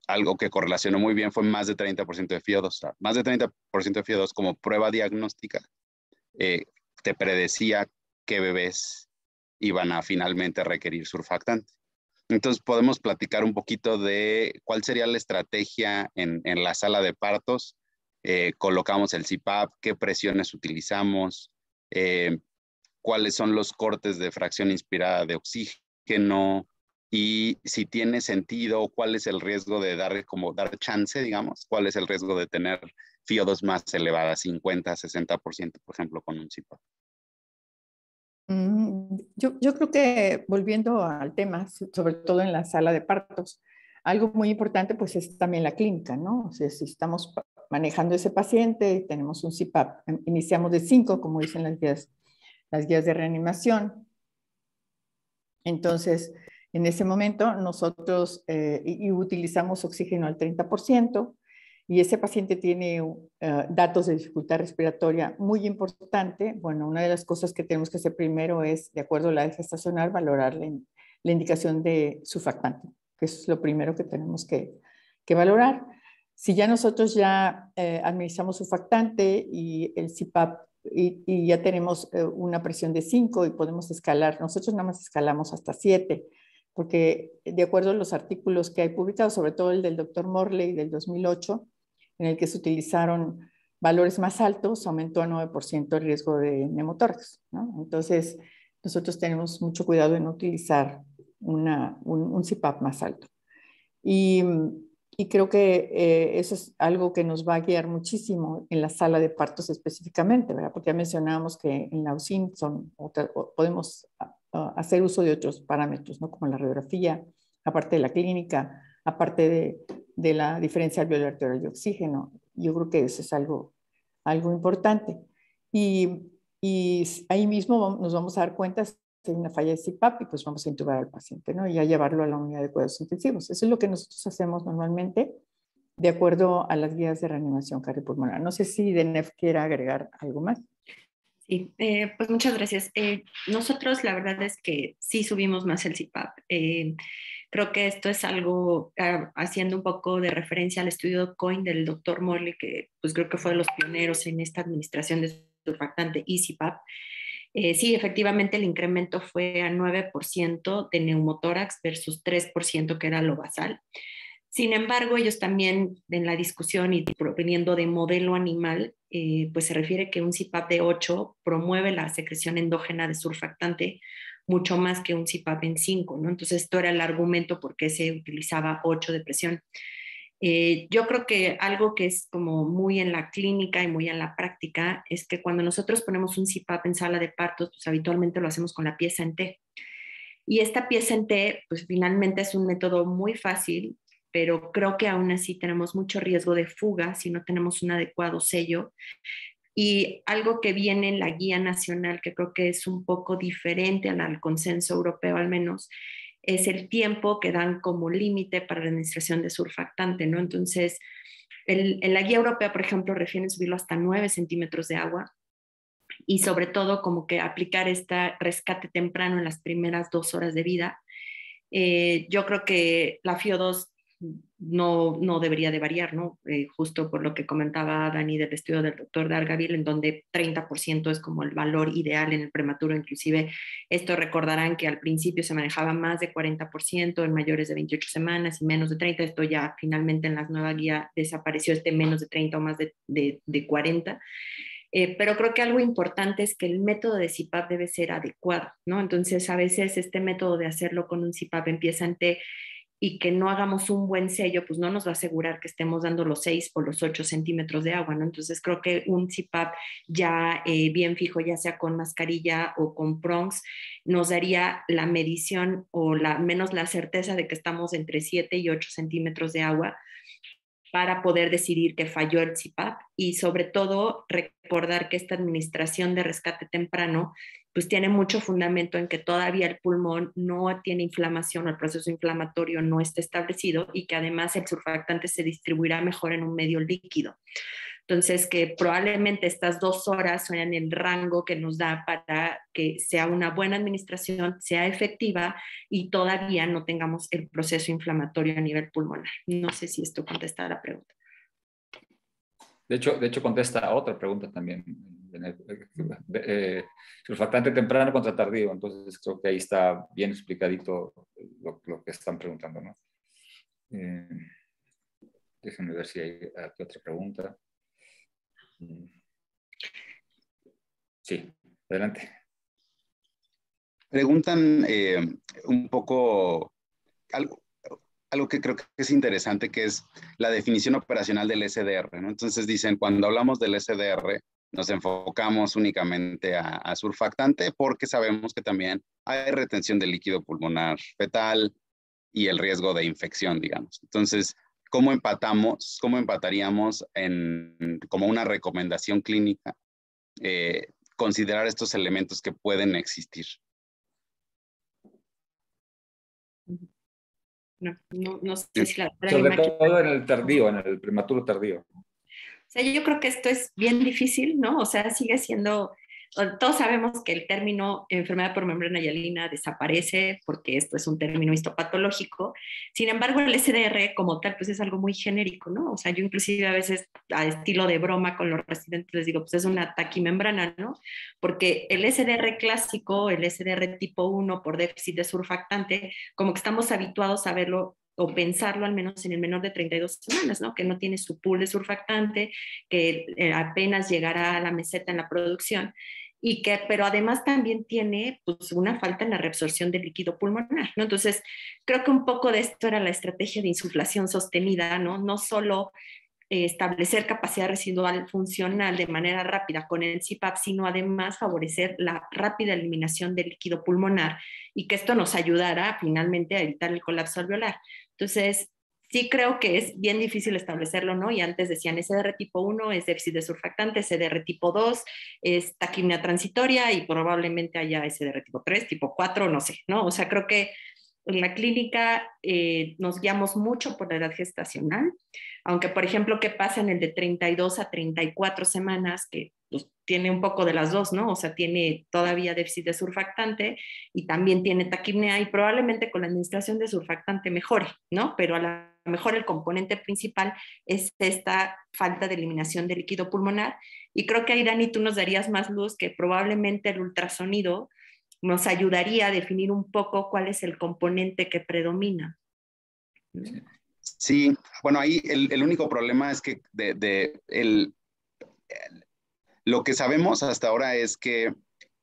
algo que correlacionó muy bien fue más de 30% de FIO2. O sea, más de 30% de FIO2 como prueba diagnóstica te predecía qué bebés iban a finalmente requerir surfactante. Entonces, podemos platicar un poquito de cuál sería la estrategia en la sala de partos. Colocamos el CPAP, qué presiones utilizamos, cuáles son los cortes de fracción inspirada de oxígeno y si tiene sentido, cuál es el riesgo de dar chance, digamos, cuál es el riesgo de tener FIO2 más elevada, 50, 60%, por ejemplo, con un CPAP. Yo creo que volviendo al tema, sobre todo en la sala de partos, algo muy importante pues es también la clínica, ¿no? O sea, si estamos manejando ese paciente y tenemos un CPAP, iniciamos de 5, como dicen las guías de reanimación. Entonces, en ese momento nosotros y utilizamos oxígeno al 30%, y ese paciente tiene datos de dificultad respiratoria muy importante. Bueno, una de las cosas que tenemos que hacer primero es, de acuerdo a la edad gestacional, valorar la indicación de surfactante, que es lo primero que tenemos que valorar. Si ya nosotros administramos surfactante y el CPAP y ya tenemos una presión de 5 y podemos escalar, nosotros nada más escalamos hasta 7, porque de acuerdo a los artículos que hay publicados, sobre todo el del doctor Morley del 2008, en el que se utilizaron valores más altos, aumentó a 9% el riesgo de neumotórax, ¿no? Entonces, nosotros tenemos mucho cuidado en no utilizar un CPAP más alto. Y creo que eso es algo que nos va a guiar muchísimo en la sala de partos específicamente, ¿verdad? Porque ya mencionábamos que en la UCIN podemos hacer uso de otros parámetros, ¿no? Como la radiografía, aparte de la clínica, aparte de la diferencia alveolar de oxígeno. Yo creo que eso es algo importante. Y ahí mismo nos vamos a dar cuenta si hay una falla de CPAP y pues vamos a intubar al paciente, ¿no? Y a llevarlo a la unidad de cuidados intensivos. Eso es lo que nosotros hacemos normalmente de acuerdo a las guías de reanimación cardiopulmonar. No sé si Denef quiera agregar algo más. Sí, pues muchas gracias. Nosotros la verdad es que sí subimos más el CPAP. Creo que esto es algo, haciendo un poco de referencia al estudio COIN del doctor Morley, que pues creo que fue de los pioneros en esta administración de surfactante y CPAP. Sí, efectivamente el incremento fue a 9% de neumotórax versus 3% que era lo basal. Sin embargo, ellos también en la discusión y proveniendo de modelo animal, pues se refiere que un CPAP de 8 promueve la secreción endógena de surfactante mucho más que un CPAP en 5, ¿no? Entonces, esto era el argumento por qué se utilizaba 8 de presión. Yo creo que algo que es como muy en la clínica y muy en la práctica es que cuando nosotros ponemos un CPAP en sala de partos, pues habitualmente lo hacemos con la pieza en T. Y esta pieza en T, pues finalmente es un método muy fácil, pero creo que aún así tenemos mucho riesgo de fuga si no tenemos un adecuado sello. Y algo que viene en la guía nacional, que creo que es un poco diferente al consenso europeo al menos, es el tiempo que dan como límite para la administración de surfactante, ¿no? Entonces, en la guía europea, por ejemplo, refieren subirlo hasta 9 centímetros de agua y sobre todo como que aplicar este rescate temprano en las primeras 2 horas de vida. Yo creo que la FIO2 no debería de variar, ¿no? Justo por lo que comentaba Dani del estudio del doctor Dargaville, en donde 30% es como el valor ideal en el prematuro. Inclusive esto recordarán que al principio se manejaba más de 40% en mayores de 28 semanas y menos de 30. Esto ya finalmente en la nueva guía desapareció este menos de 30 o más de 40. Pero creo que algo importante es que el método de CPAP debe ser adecuado, ¿no? Entonces, a veces este método de hacerlo con un CPAP empieza en T y que no hagamos un buen sello, pues no nos va a asegurar que estemos dando los 6 o los 8 centímetros de agua, ¿no? Entonces, creo que un CPAP ya bien fijo, ya sea con mascarilla o con prongs, nos daría la medición o menos la certeza de que estamos entre 7 y 8 centímetros de agua, para poder decidir que falló el CPAP y sobre todo recordar que esta administración de rescate temprano pues tiene mucho fundamento en que todavía el pulmón no tiene inflamación o el proceso inflamatorio no está establecido y que además el surfactante se distribuirá mejor en un medio líquido. Entonces, que probablemente estas 2 horas son en el rango que nos da para que sea una buena administración, sea efectiva y todavía no tengamos el proceso inflamatorio a nivel pulmonar. No sé si esto contesta la pregunta. De hecho contesta a otra pregunta también. Surfactante temprano contra tardío. Entonces, creo que ahí está bien explicadito lo que están preguntando, ¿no? Déjenme ver si hay aquí otra pregunta. Sí, adelante. Preguntan un poco algo que creo que es interesante, que es la definición operacional del SDR, ¿no? Entonces dicen, cuando hablamos del SDR, nos enfocamos únicamente a surfactante porque sabemos que también hay retención de líquido pulmonar fetal y el riesgo de infección, digamos. Entonces, ¿cómo empataríamos como una recomendación clínica considerar estos elementos que pueden existir? No sé si la... Sobre todo en el tardío, en el prematuro tardío. O sea, yo creo que esto es bien difícil, ¿no? O sea, sigue siendo, todos sabemos que el término enfermedad por membrana hialina desaparece porque esto es un término histopatológico. Sin embargo, el SDR como tal, pues es algo muy genérico, ¿no? O sea, yo inclusive a veces a estilo de broma con los residentes les digo, pues es una taquimembrana, ¿no? Porque el SDR clásico, el SDR tipo 1 por déficit de surfactante, como que estamos habituados a verlo o pensarlo al menos en el menor de 32 semanas, ¿no? Que no tiene su pool de surfactante, que apenas llegará a la meseta en la producción, pero además también tiene pues, una falta en la reabsorción del líquido pulmonar, ¿no? Entonces, creo que un poco de esto era la estrategia de insuflación sostenida, ¿no? No solo establecer capacidad residual funcional de manera rápida con el CPAP, sino además favorecer la rápida eliminación del líquido pulmonar y que esto nos ayudará finalmente a evitar el colapso alveolar. Entonces, sí creo que es bien difícil establecerlo, ¿no? Y antes decían SDR tipo 1 es déficit de surfactante, SDR tipo 2 es taquimia transitoria y probablemente haya SDR tipo 3, tipo 4, no sé, ¿no? O sea, creo que en la clínica nos guiamos mucho por la edad gestacional, aunque por ejemplo, ¿qué pasa en el de 32 a 34 semanas? Que pues, tiene un poco de las dos, ¿no? O sea, tiene todavía déficit de surfactante y también tiene taquipnea y probablemente con la administración de surfactante mejore, ¿no? Pero a lo mejor el componente principal es esta falta de eliminación de líquido pulmonar y creo que ahí, Dani, tú nos darías más luz que probablemente el ultrasonido nos ayudaría a definir un poco cuál es el componente que predomina. Sí, bueno, ahí el único problema es que lo que sabemos hasta ahora es que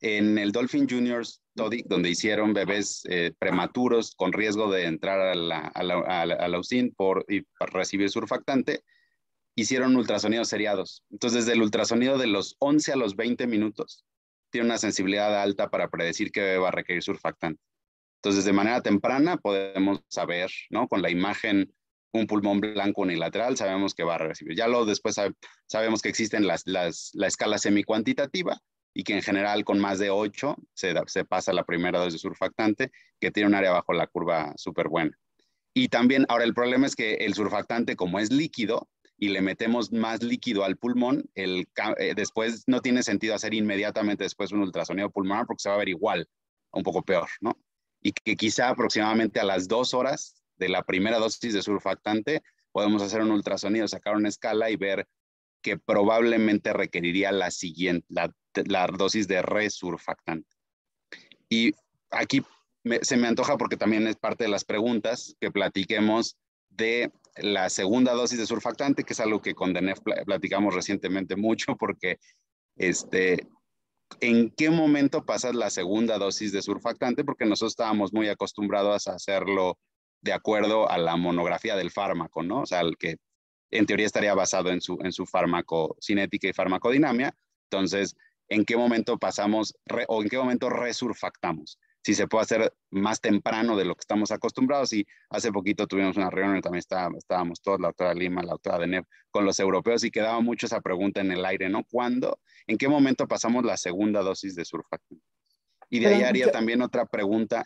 en el Dolphin Juniors Study, donde hicieron bebés prematuros con riesgo de entrar a la UCIN y para recibir surfactante, hicieron ultrasonidos seriados. Entonces, desde el ultrasonido de los 11 a los 20 minutos, tiene una sensibilidad alta para predecir que va a requerir surfactante. Entonces, de manera temprana podemos saber, ¿no? Con la imagen, un pulmón blanco unilateral, sabemos que va a recibir. Ya después sabemos que existen la escala semicuantitativa y que en general con más de 8 se pasa la primera dosis de surfactante, que tiene un área bajo la curva súper buena. Y también, ahora el problema es que el surfactante, como es líquido, y le metemos más líquido al pulmón, después no tiene sentido hacer inmediatamente después un ultrasonido pulmonar porque se va a ver igual, un poco peor, ¿no? Y que quizá aproximadamente a las 2 horas de la primera dosis de surfactante, podemos hacer un ultrasonido, sacar una escala y ver que probablemente requeriría la siguiente, la dosis de resurfactante. Y aquí se me antoja, porque también es parte de las preguntas, que platiquemos de la segunda dosis de surfactante, que es algo que con DENEF platicamos recientemente mucho, porque ¿en qué momento pasas la segunda dosis de surfactante? Porque nosotros estábamos muy acostumbrados a hacerlo de acuerdo a la monografía del fármaco, ¿no? O sea, el que en teoría estaría basado en su farmacocinética y farmacodinamia. Entonces, ¿en qué momento pasamos o en qué momento resurfactamos? Si se puede hacer más temprano de lo que estamos acostumbrados. Y hace poquito tuvimos una reunión, también estábamos todos, la doctora Lima, la doctora DENEF, con los europeos, y quedaba mucho esa pregunta en el aire, ¿no? ¿Cuándo? ¿En qué momento pasamos la segunda dosis de surfactante? Y de ahí haría también otra pregunta,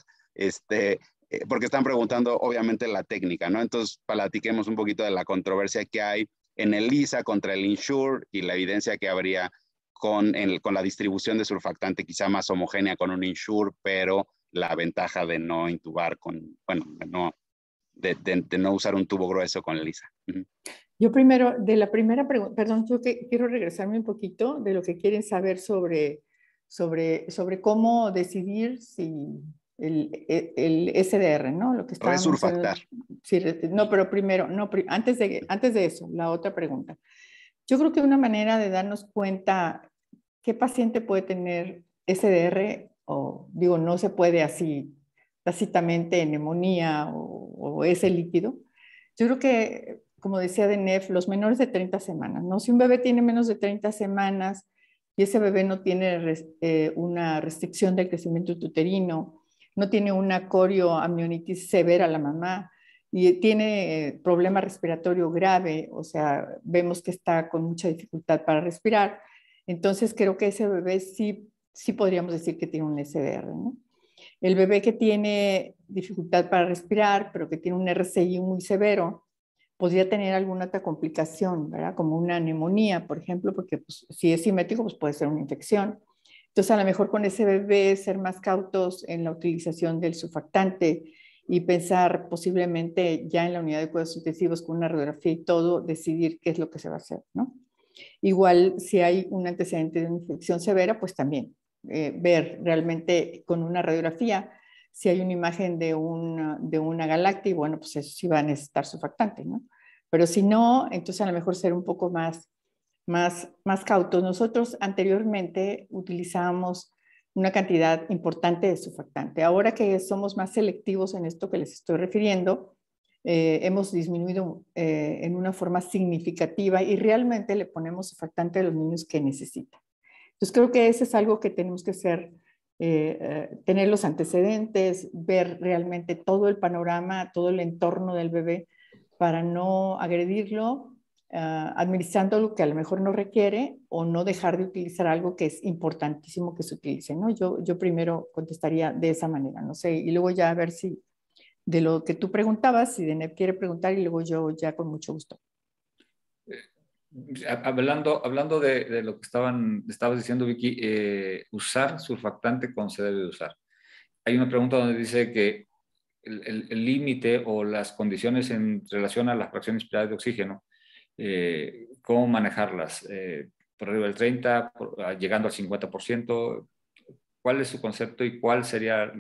porque están preguntando obviamente la técnica, ¿no? Entonces, platiquemos un poquito de la controversia que hay en el LISA contra el INSURE y la evidencia que habría con la distribución de surfactante quizá más homogénea con un INSURE, pero la ventaja de no intubar de no usar un tubo grueso con el LISA. Yo primero, de la primera pregunta, perdón, yo quiero regresarme un poquito de lo que quieren saber sobre cómo decidir si el SDR, ¿no? Lo que está resurfactar. No, pero primero, no, antes de eso, la otra pregunta. Yo creo que una manera de darnos cuenta qué paciente puede tener SDR, o digo, no se puede así tácitamente neumonía o ese líquido. Yo creo que, como decía DENEF, los menores de 30 semanas, ¿no? Si un bebé tiene menos de 30 semanas y ese bebé no tiene una restricción del crecimiento uterino, no tiene una corioamnionitis severa la mamá y tiene problema respiratorio grave, o sea, vemos que está con mucha dificultad para respirar, entonces creo que ese bebé sí podríamos decir que tiene un SDR, ¿no? El bebé que tiene dificultad para respirar, pero que tiene un RCI muy severo, podría tener alguna otra complicación, ¿verdad? Como una neumonía, por ejemplo, porque pues, si es simétrico, pues puede ser una infección. Entonces, a lo mejor con ese bebé ser más cautos en la utilización del surfactante y pensar posiblemente ya en la unidad de cuidados intensivos con una radiografía y todo, decidir qué es lo que se va a hacer, ¿no? Igual, si hay un antecedente de una infección severa, pues también ver realmente con una radiografía si hay una imagen de una galáctea, y bueno, pues eso sí va a necesitar surfactante, ¿no? Pero si no, entonces a lo mejor ser un poco más cautos. Nosotros anteriormente utilizábamos una cantidad importante de surfactante. Ahora que somos más selectivos en esto que les estoy refiriendo, hemos disminuido en una forma significativa y realmente le ponemos surfactante a los niños que necesitan. Entonces creo que eso es algo que tenemos que hacer, tener los antecedentes, ver realmente todo el panorama, todo el entorno del bebé para no agredirlo, administrando lo que a lo mejor no requiere o no dejar de utilizar algo que es importantísimo que se utilice, ¿no? Yo primero contestaría de esa manera, no sé, y luego ya a ver si de lo que tú preguntabas, si DENEF quiere preguntar, y luego yo ya con mucho gusto. Hablando de lo que estabas diciendo, Vicky, usar surfactante cuando se debe usar. Hay una pregunta donde dice que el límite o las condiciones en relación a las fracciones inspiradas de oxígeno, cómo manejarlas, por arriba del 30, llegando al 50%, ¿cuál es su concepto y cuál sería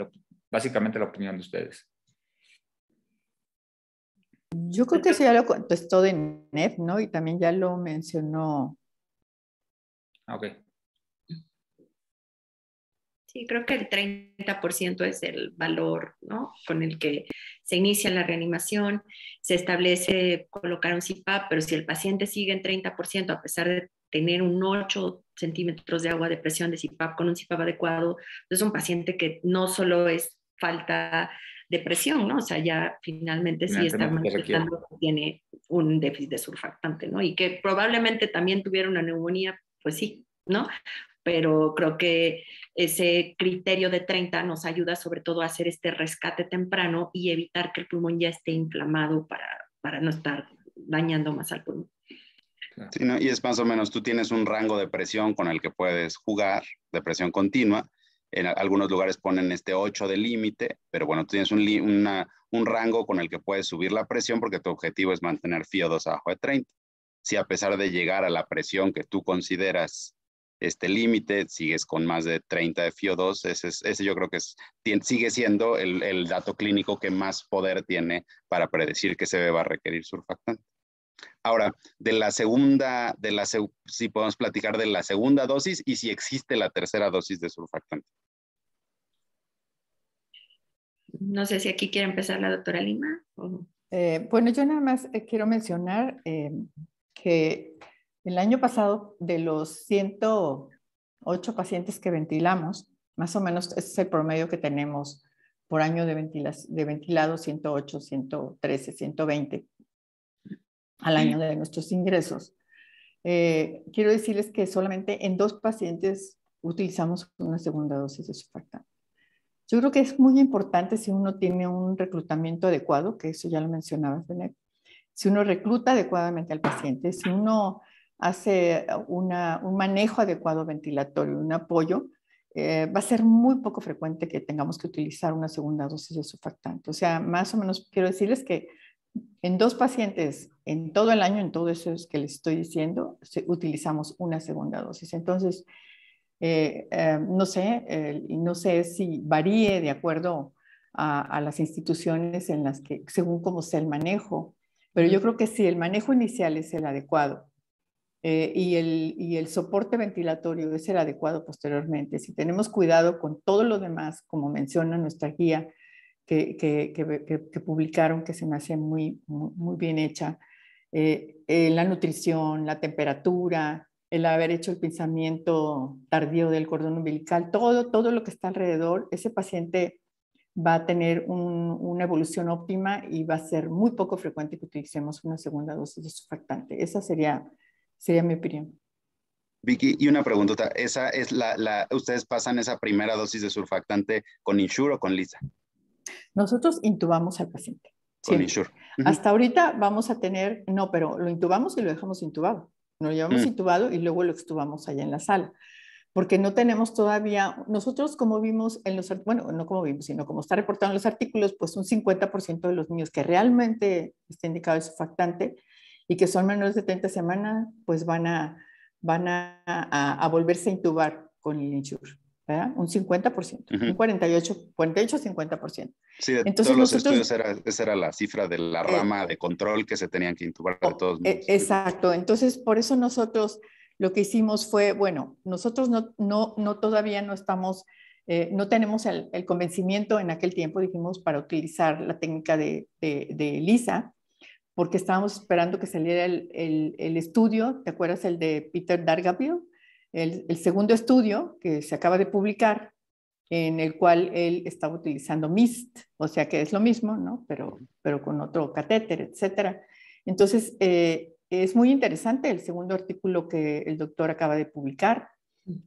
básicamente la opinión de ustedes? Yo creo que eso ya lo contestó DENEF, ¿no? Y también ya lo mencionó. Ok. Sí, creo que el 30% es el valor, ¿no? Con el que se inicia la reanimación, se establece colocar un CPAP, pero si el paciente sigue en 30%, a pesar de tener un 8 centímetros de agua de presión de CPAP con un CPAP adecuado, es un paciente que no solo es falta de presión, ¿no? O sea, ya finalmente sí está manifestando que tiene un déficit de surfactante, ¿no? Y que probablemente también tuviera una neumonía, pues sí, ¿no? Pero creo que ese criterio de 30 nos ayuda sobre todo a hacer este rescate temprano y evitar que el pulmón ya esté inflamado para no estar dañando más al pulmón. Sí, ¿no? Y es más o menos, tú tienes un rango de presión con el que puedes jugar, de presión continua, En algunos lugares ponen 8 de límite, pero bueno, tú tienes un rango con el que puedes subir la presión porque tu objetivo es mantener FiO2 abajo de 30. Si a pesar de llegar a la presión que tú consideras este límite, sigues con más de 30 de FiO2, ese yo creo que sigue siendo el dato clínico que más poder tiene para predecir que se va a requerir surfactante. Ahora, si podemos platicar de la segunda dosis y si existe la tercera dosis de surfactante. No sé si aquí quiere empezar la doctora Lima. Bueno, yo nada más quiero mencionar que el año pasado, de los 108 pacientes que ventilamos, más o menos ese es el promedio que tenemos por año de ventilado, 108, 113, 120 al año de nuestros ingresos. Quiero decirles que solamente en 2 pacientes utilizamos una segunda dosis de surfactante. Yo creo que es muy importante si uno tiene un reclutamiento adecuado, que eso ya lo mencionabas, Benet, si uno recluta adecuadamente al paciente, si uno hace un manejo adecuado ventilatorio, un apoyo, va a ser muy poco frecuente que tengamos que utilizar una segunda dosis de surfactante. O sea, más o menos quiero decirles que en 2 pacientes en todo el año, en todo eso es que les estoy diciendo, utilizamos una segunda dosis. Entonces, no sé si varíe de acuerdo a las instituciones en las que, según cómo sea el manejo, pero yo creo que si el manejo inicial es el adecuado y el soporte ventilatorio es el adecuado posteriormente, si tenemos cuidado con todo lo demás, como menciona nuestra guía que publicaron, que se me hace muy, muy, muy bien hecha, la nutrición, la temperatura, el haber hecho el pinzamiento tardío del cordón umbilical, todo lo que está alrededor, ese paciente va a tener una evolución óptima y va a ser muy poco frecuente que utilicemos una segunda dosis de surfactante. Esa sería mi opinión. Vicky, y una preguntota, ¿ustedes pasan esa primera dosis de surfactante con Insure o con Lisa? Nosotros intubamos al paciente. Con Insure. Hasta ahorita vamos a tener, no, pero lo intubamos y lo dejamos intubado. Lo llevamos intubado y luego lo extubamos allá en la sala. Porque no tenemos todavía, nosotros como vimos en los, bueno, no como vimos, sino como está reportado en los artículos, pues un 50% de los niños que realmente está indicado el surfactante y que son menores de 30 semanas, pues van a volverse a intubar con el Insure, ¿verdad? Un 50%, un 50%. Sí, de entonces todos los estudios esa era la cifra de la rama de control que se tenían que intubar de todos modos. Exacto, entonces por eso nosotros lo que hicimos fue, bueno, nosotros todavía no estamos, no tenemos el convencimiento en aquel tiempo, dijimos, para utilizar la técnica de Lisa, porque estábamos esperando que saliera el estudio, ¿te acuerdas el de Peter Dargaville? El segundo estudio que se acaba de publicar, en el cual él estaba utilizando MIST, o sea que es lo mismo, ¿no? Pero con otro catéter, etcétera. Entonces, es muy interesante el segundo artículo que el doctor acaba de publicar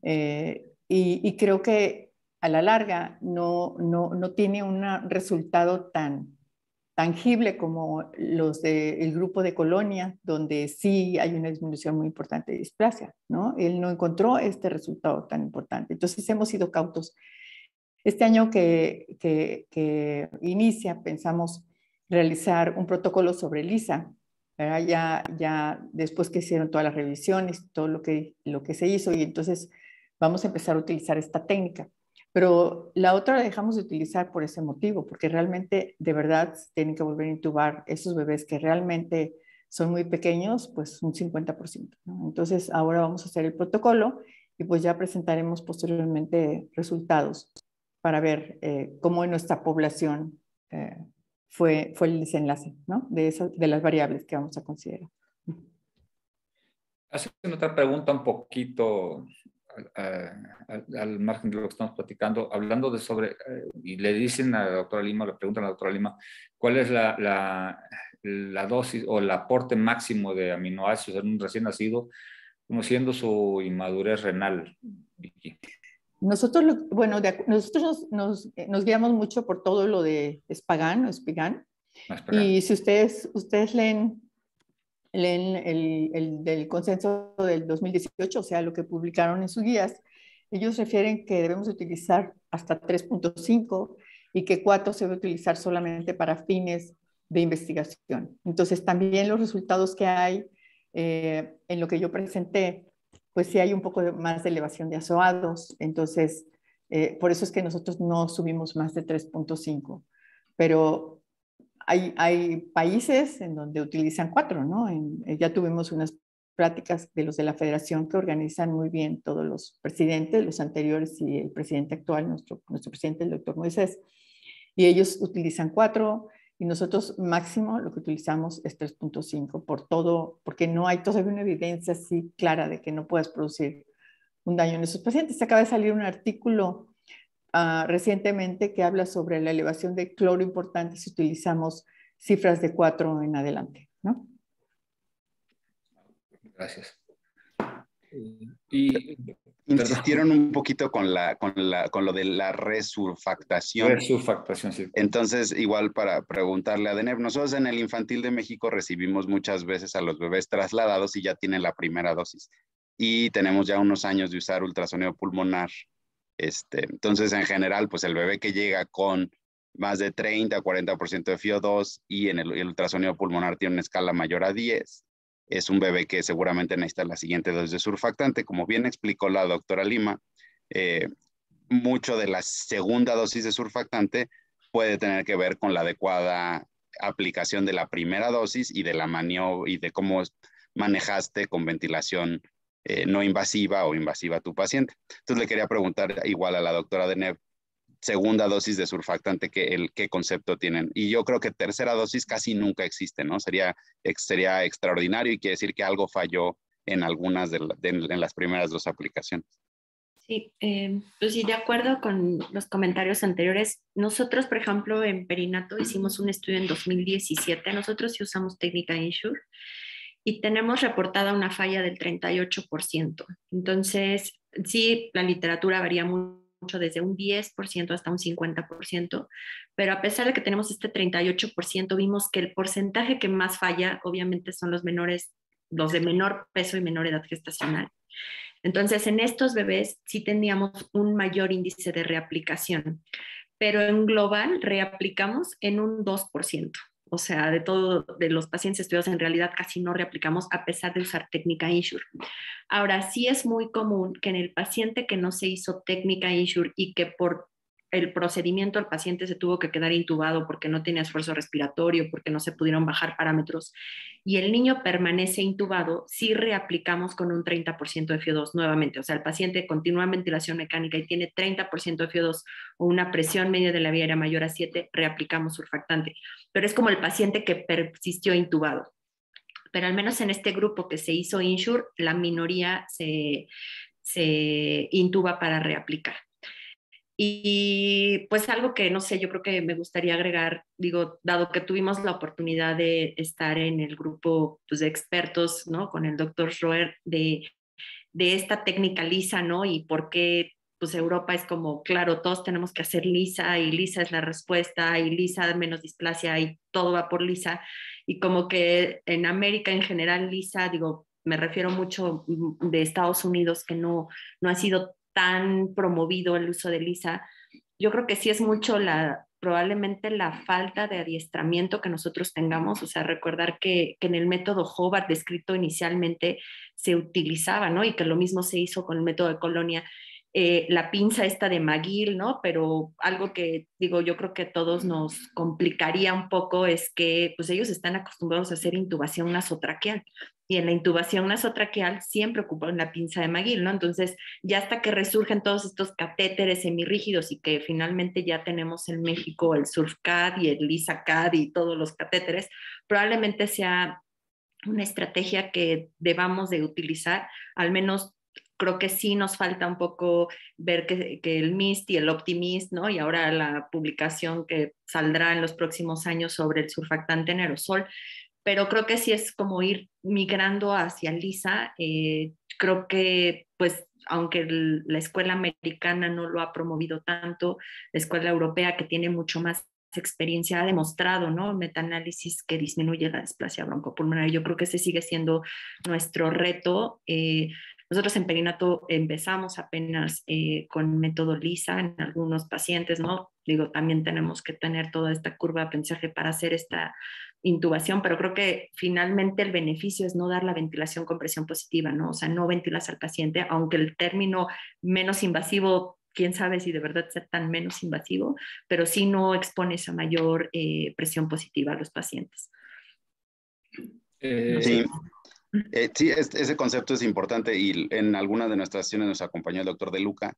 y creo que a la larga no tiene un resultado tan tangible como los del grupo de Colonia, donde sí hay una disminución muy importante de displasia, ¿no? Él no encontró este resultado tan importante. Entonces, hemos sido cautos. Este año que inicia, pensamos realizar un protocolo sobre Lisa, ¿verdad? Ya después que hicieron todas las revisiones, todo lo que se hizo, y entonces vamos a empezar a utilizar esta técnica. Pero la otra la dejamos de utilizar por ese motivo, porque realmente, de verdad, tienen que volver a intubar esos bebés que realmente son muy pequeños, pues un 50%, ¿no? Entonces, ahora vamos a hacer el protocolo y pues ya presentaremos posteriormente resultados para ver cómo en nuestra población fue el desenlace, ¿no? De las variables que vamos a considerar. Hace otra pregunta un poquito al margen de lo que estamos platicando, hablando y le dicen a la doctora Lima, le preguntan a la doctora Lima, ¿cuál es la dosis o el aporte máximo de aminoácidos en un recién nacido, conociendo su inmadurez renal, Vicky? Nosotros nos guiamos mucho por todo lo de Spagan o Spigan. Y si ustedes leen el del consenso del 2018, o sea, lo que publicaron en sus guías, ellos refieren que debemos utilizar hasta 3.5 y que 4 se debe utilizar solamente para fines de investigación. Entonces, también los resultados que hay en lo que yo presenté, pues sí hay un poco más de elevación de azoados. Entonces, por eso es que nosotros no subimos más de 3.5. Pero hay países en donde utilizan 4, ¿no? Ya tuvimos unas prácticas de los de la federación que organizan muy bien todos los presidentes, los anteriores y el presidente actual, nuestro presidente, el doctor Moisés, y ellos utilizan 4 y nosotros máximo lo que utilizamos es 3.5 por todo, porque no hay todavía una evidencia así clara de que no puedas producir un daño en esos pacientes. Se acaba de salir un artículo recientemente que habla sobre la elevación de cloro importante si utilizamos cifras de 4 en adelante, ¿no? Gracias. Y insistieron un poquito con lo de la resurfactación. Resurfactación, sí. Entonces, igual para preguntarle a Deneb, nosotros en el Infantil de México recibimos muchas veces a los bebés trasladados y ya tienen la primera dosis. Y tenemos ya unos años de usar ultrasonido pulmonar. Entonces, en general, pues el bebé que llega con más de 30 a 40% de FiO2 y en el ultrasonido pulmonar tiene una escala mayor a 10, es un bebé que seguramente necesita la siguiente dosis de surfactante. Como bien explicó la doctora Lima, mucho de la segunda dosis de surfactante puede tener que ver con la adecuada aplicación de la primera dosis y de la maniobra y de cómo manejaste con ventilación no invasiva o invasiva a tu paciente. Entonces le quería preguntar igual a la doctora Deneb, segunda dosis de surfactante, ¿qué concepto tienen? Y yo creo que tercera dosis casi nunca existe, ¿no? Sería extraordinario y quiere decir que algo falló en algunas en las primeras 2 aplicaciones. Sí, pues sí, de acuerdo con los comentarios anteriores, nosotros, por ejemplo, en perinato hicimos un estudio en 2017, nosotros sí usamos técnica INSURE y tenemos reportada una falla del 38%. Entonces, sí, la literatura varía mucho, desde un 10% hasta un 50%, pero a pesar de que tenemos este 38%, vimos que el porcentaje que más falla, obviamente, son los menores, los de menor peso y menor edad gestacional. Entonces, en estos bebés sí teníamos un mayor índice de reaplicación, pero en global reaplicamos en un 2%. O sea, de los pacientes estudiados en realidad casi no reaplicamos a pesar de usar técnica INSURE. Ahora, sí es muy común que en el paciente que no se hizo técnica INSURE y que por el procedimiento el paciente se tuvo que quedar intubado porque no tenía esfuerzo respiratorio, porque no se pudieron bajar parámetros, y el niño permanece intubado, sí reaplicamos con un 30% de FiO2 nuevamente. O sea, el paciente continúa en ventilación mecánica y tiene 30% de FiO2 o una presión media de la vía aérea mayor a 7, reaplicamos surfactante. Pero es como el paciente que persistió intubado. Pero al menos en este grupo que se hizo INSURE, la minoría se intuba para reaplicar. Y pues algo que, no sé, yo creo que me gustaría agregar, digo, dado que tuvimos la oportunidad de estar en el grupo pues, de expertos, ¿no? Con el doctor Schroer de esta técnica lisa, ¿no? Y por qué pues Europa es como, claro, todos tenemos que hacer lisa y lisa es la respuesta y lisa menos displasia y todo va por lisa. Y como que en América en general lisa, digo, me refiero mucho de Estados Unidos que no ha sido tan promovido el uso de lisa. Yo creo que sí es mucho probablemente la falta de adiestramiento que nosotros tengamos, o sea, recordar que en el método Hobart descrito inicialmente se utilizaba, ¿no? Y que lo mismo se hizo con el método de Colonia, la pinza esta de McGill, ¿no? Pero algo que, digo, yo creo que todos nos complicaría un poco es que, pues ellos están acostumbrados a hacer intubación nasotraqueal y en la intubación nasotraqueal siempre ocupan la pinza de McGill, ¿no? Entonces, ya hasta que resurgen todos estos catéteres semirrígidos y que finalmente ya tenemos en México el SurfCAD y el LisaCAD y todos los catéteres, probablemente sea una estrategia que debamos de utilizar, al menos creo que sí nos falta un poco ver que el MIST y el Optimist, ¿no? Y ahora la publicación que saldrá en los próximos años sobre el surfactante en aerosol, pero creo que sí es como ir migrando hacia LISA. Creo que, pues, aunque la escuela americana no lo ha promovido tanto, la escuela europea, que tiene mucho más experiencia, ha demostrado, ¿no? Metaanálisis que disminuye la displasia broncopulmonar. Yo creo que ese sigue siendo nuestro reto. Nosotros en perinato empezamos apenas con método LISA en algunos pacientes, ¿no? Digo, también tenemos que tener toda esta curva de aprendizaje para hacer esta intubación, pero creo que finalmente el beneficio es no dar la ventilación con presión positiva, ¿no? O sea, no ventilas al paciente, aunque el término menos invasivo, quién sabe si de verdad sea tan menos invasivo, pero sí no expones a mayor presión positiva a los pacientes. Sí, sí, ese concepto es importante y en algunas de nuestras sesiones nos acompañó el doctor De Luca,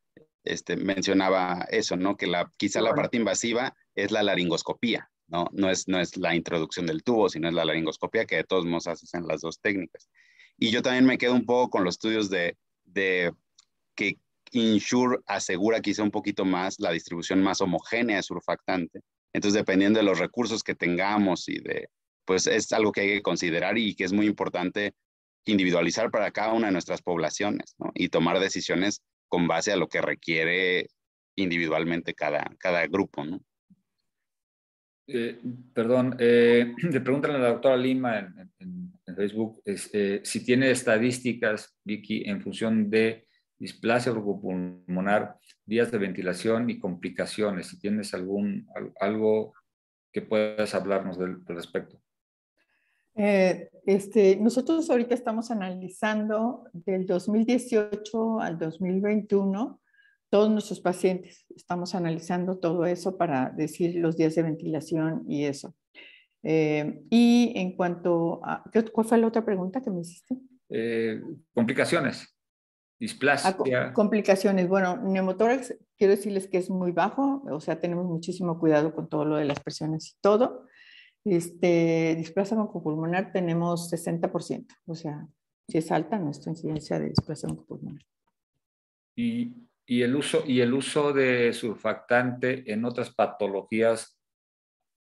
mencionaba eso, ¿no? Que quizá la parte invasiva es la laringoscopía, ¿no? No es la introducción del tubo, sino es la laringoscopía, que de todos modos hacen las dos técnicas. Y yo también me quedo un poco con los estudios de que Insure asegura quizá un poquito más la distribución más homogénea de surfactante. Entonces, dependiendo de los recursos que tengamos pues es algo que hay que considerar y que es muy importante individualizar para cada una de nuestras poblaciones, ¿no? Y tomar decisiones con base a lo que requiere individualmente cada grupo, ¿no? Perdón, le preguntan a la doctora Lima en Facebook si tiene estadísticas, Vicky, en función de displasia broncopulmonar, días de ventilación y complicaciones, si tienes algo que puedas hablarnos al respecto. Nosotros ahorita estamos analizando del 2018 al 2021 todos nuestros pacientes. Estamos analizando todo eso para decir los días de ventilación y eso. Y en cuanto a... ¿Cuál fue la otra pregunta que me hiciste? Complicaciones, displasia. Complicaciones. Bueno, neumotórax, quiero decirles que es muy bajo, o sea, tenemos muchísimo cuidado con todo lo de las presiones y todo. Displasia broncopulmonar tenemos 60%, o sea, si es alta nuestra incidencia de displasia broncopulmonar. Y el uso de surfactante en otras patologías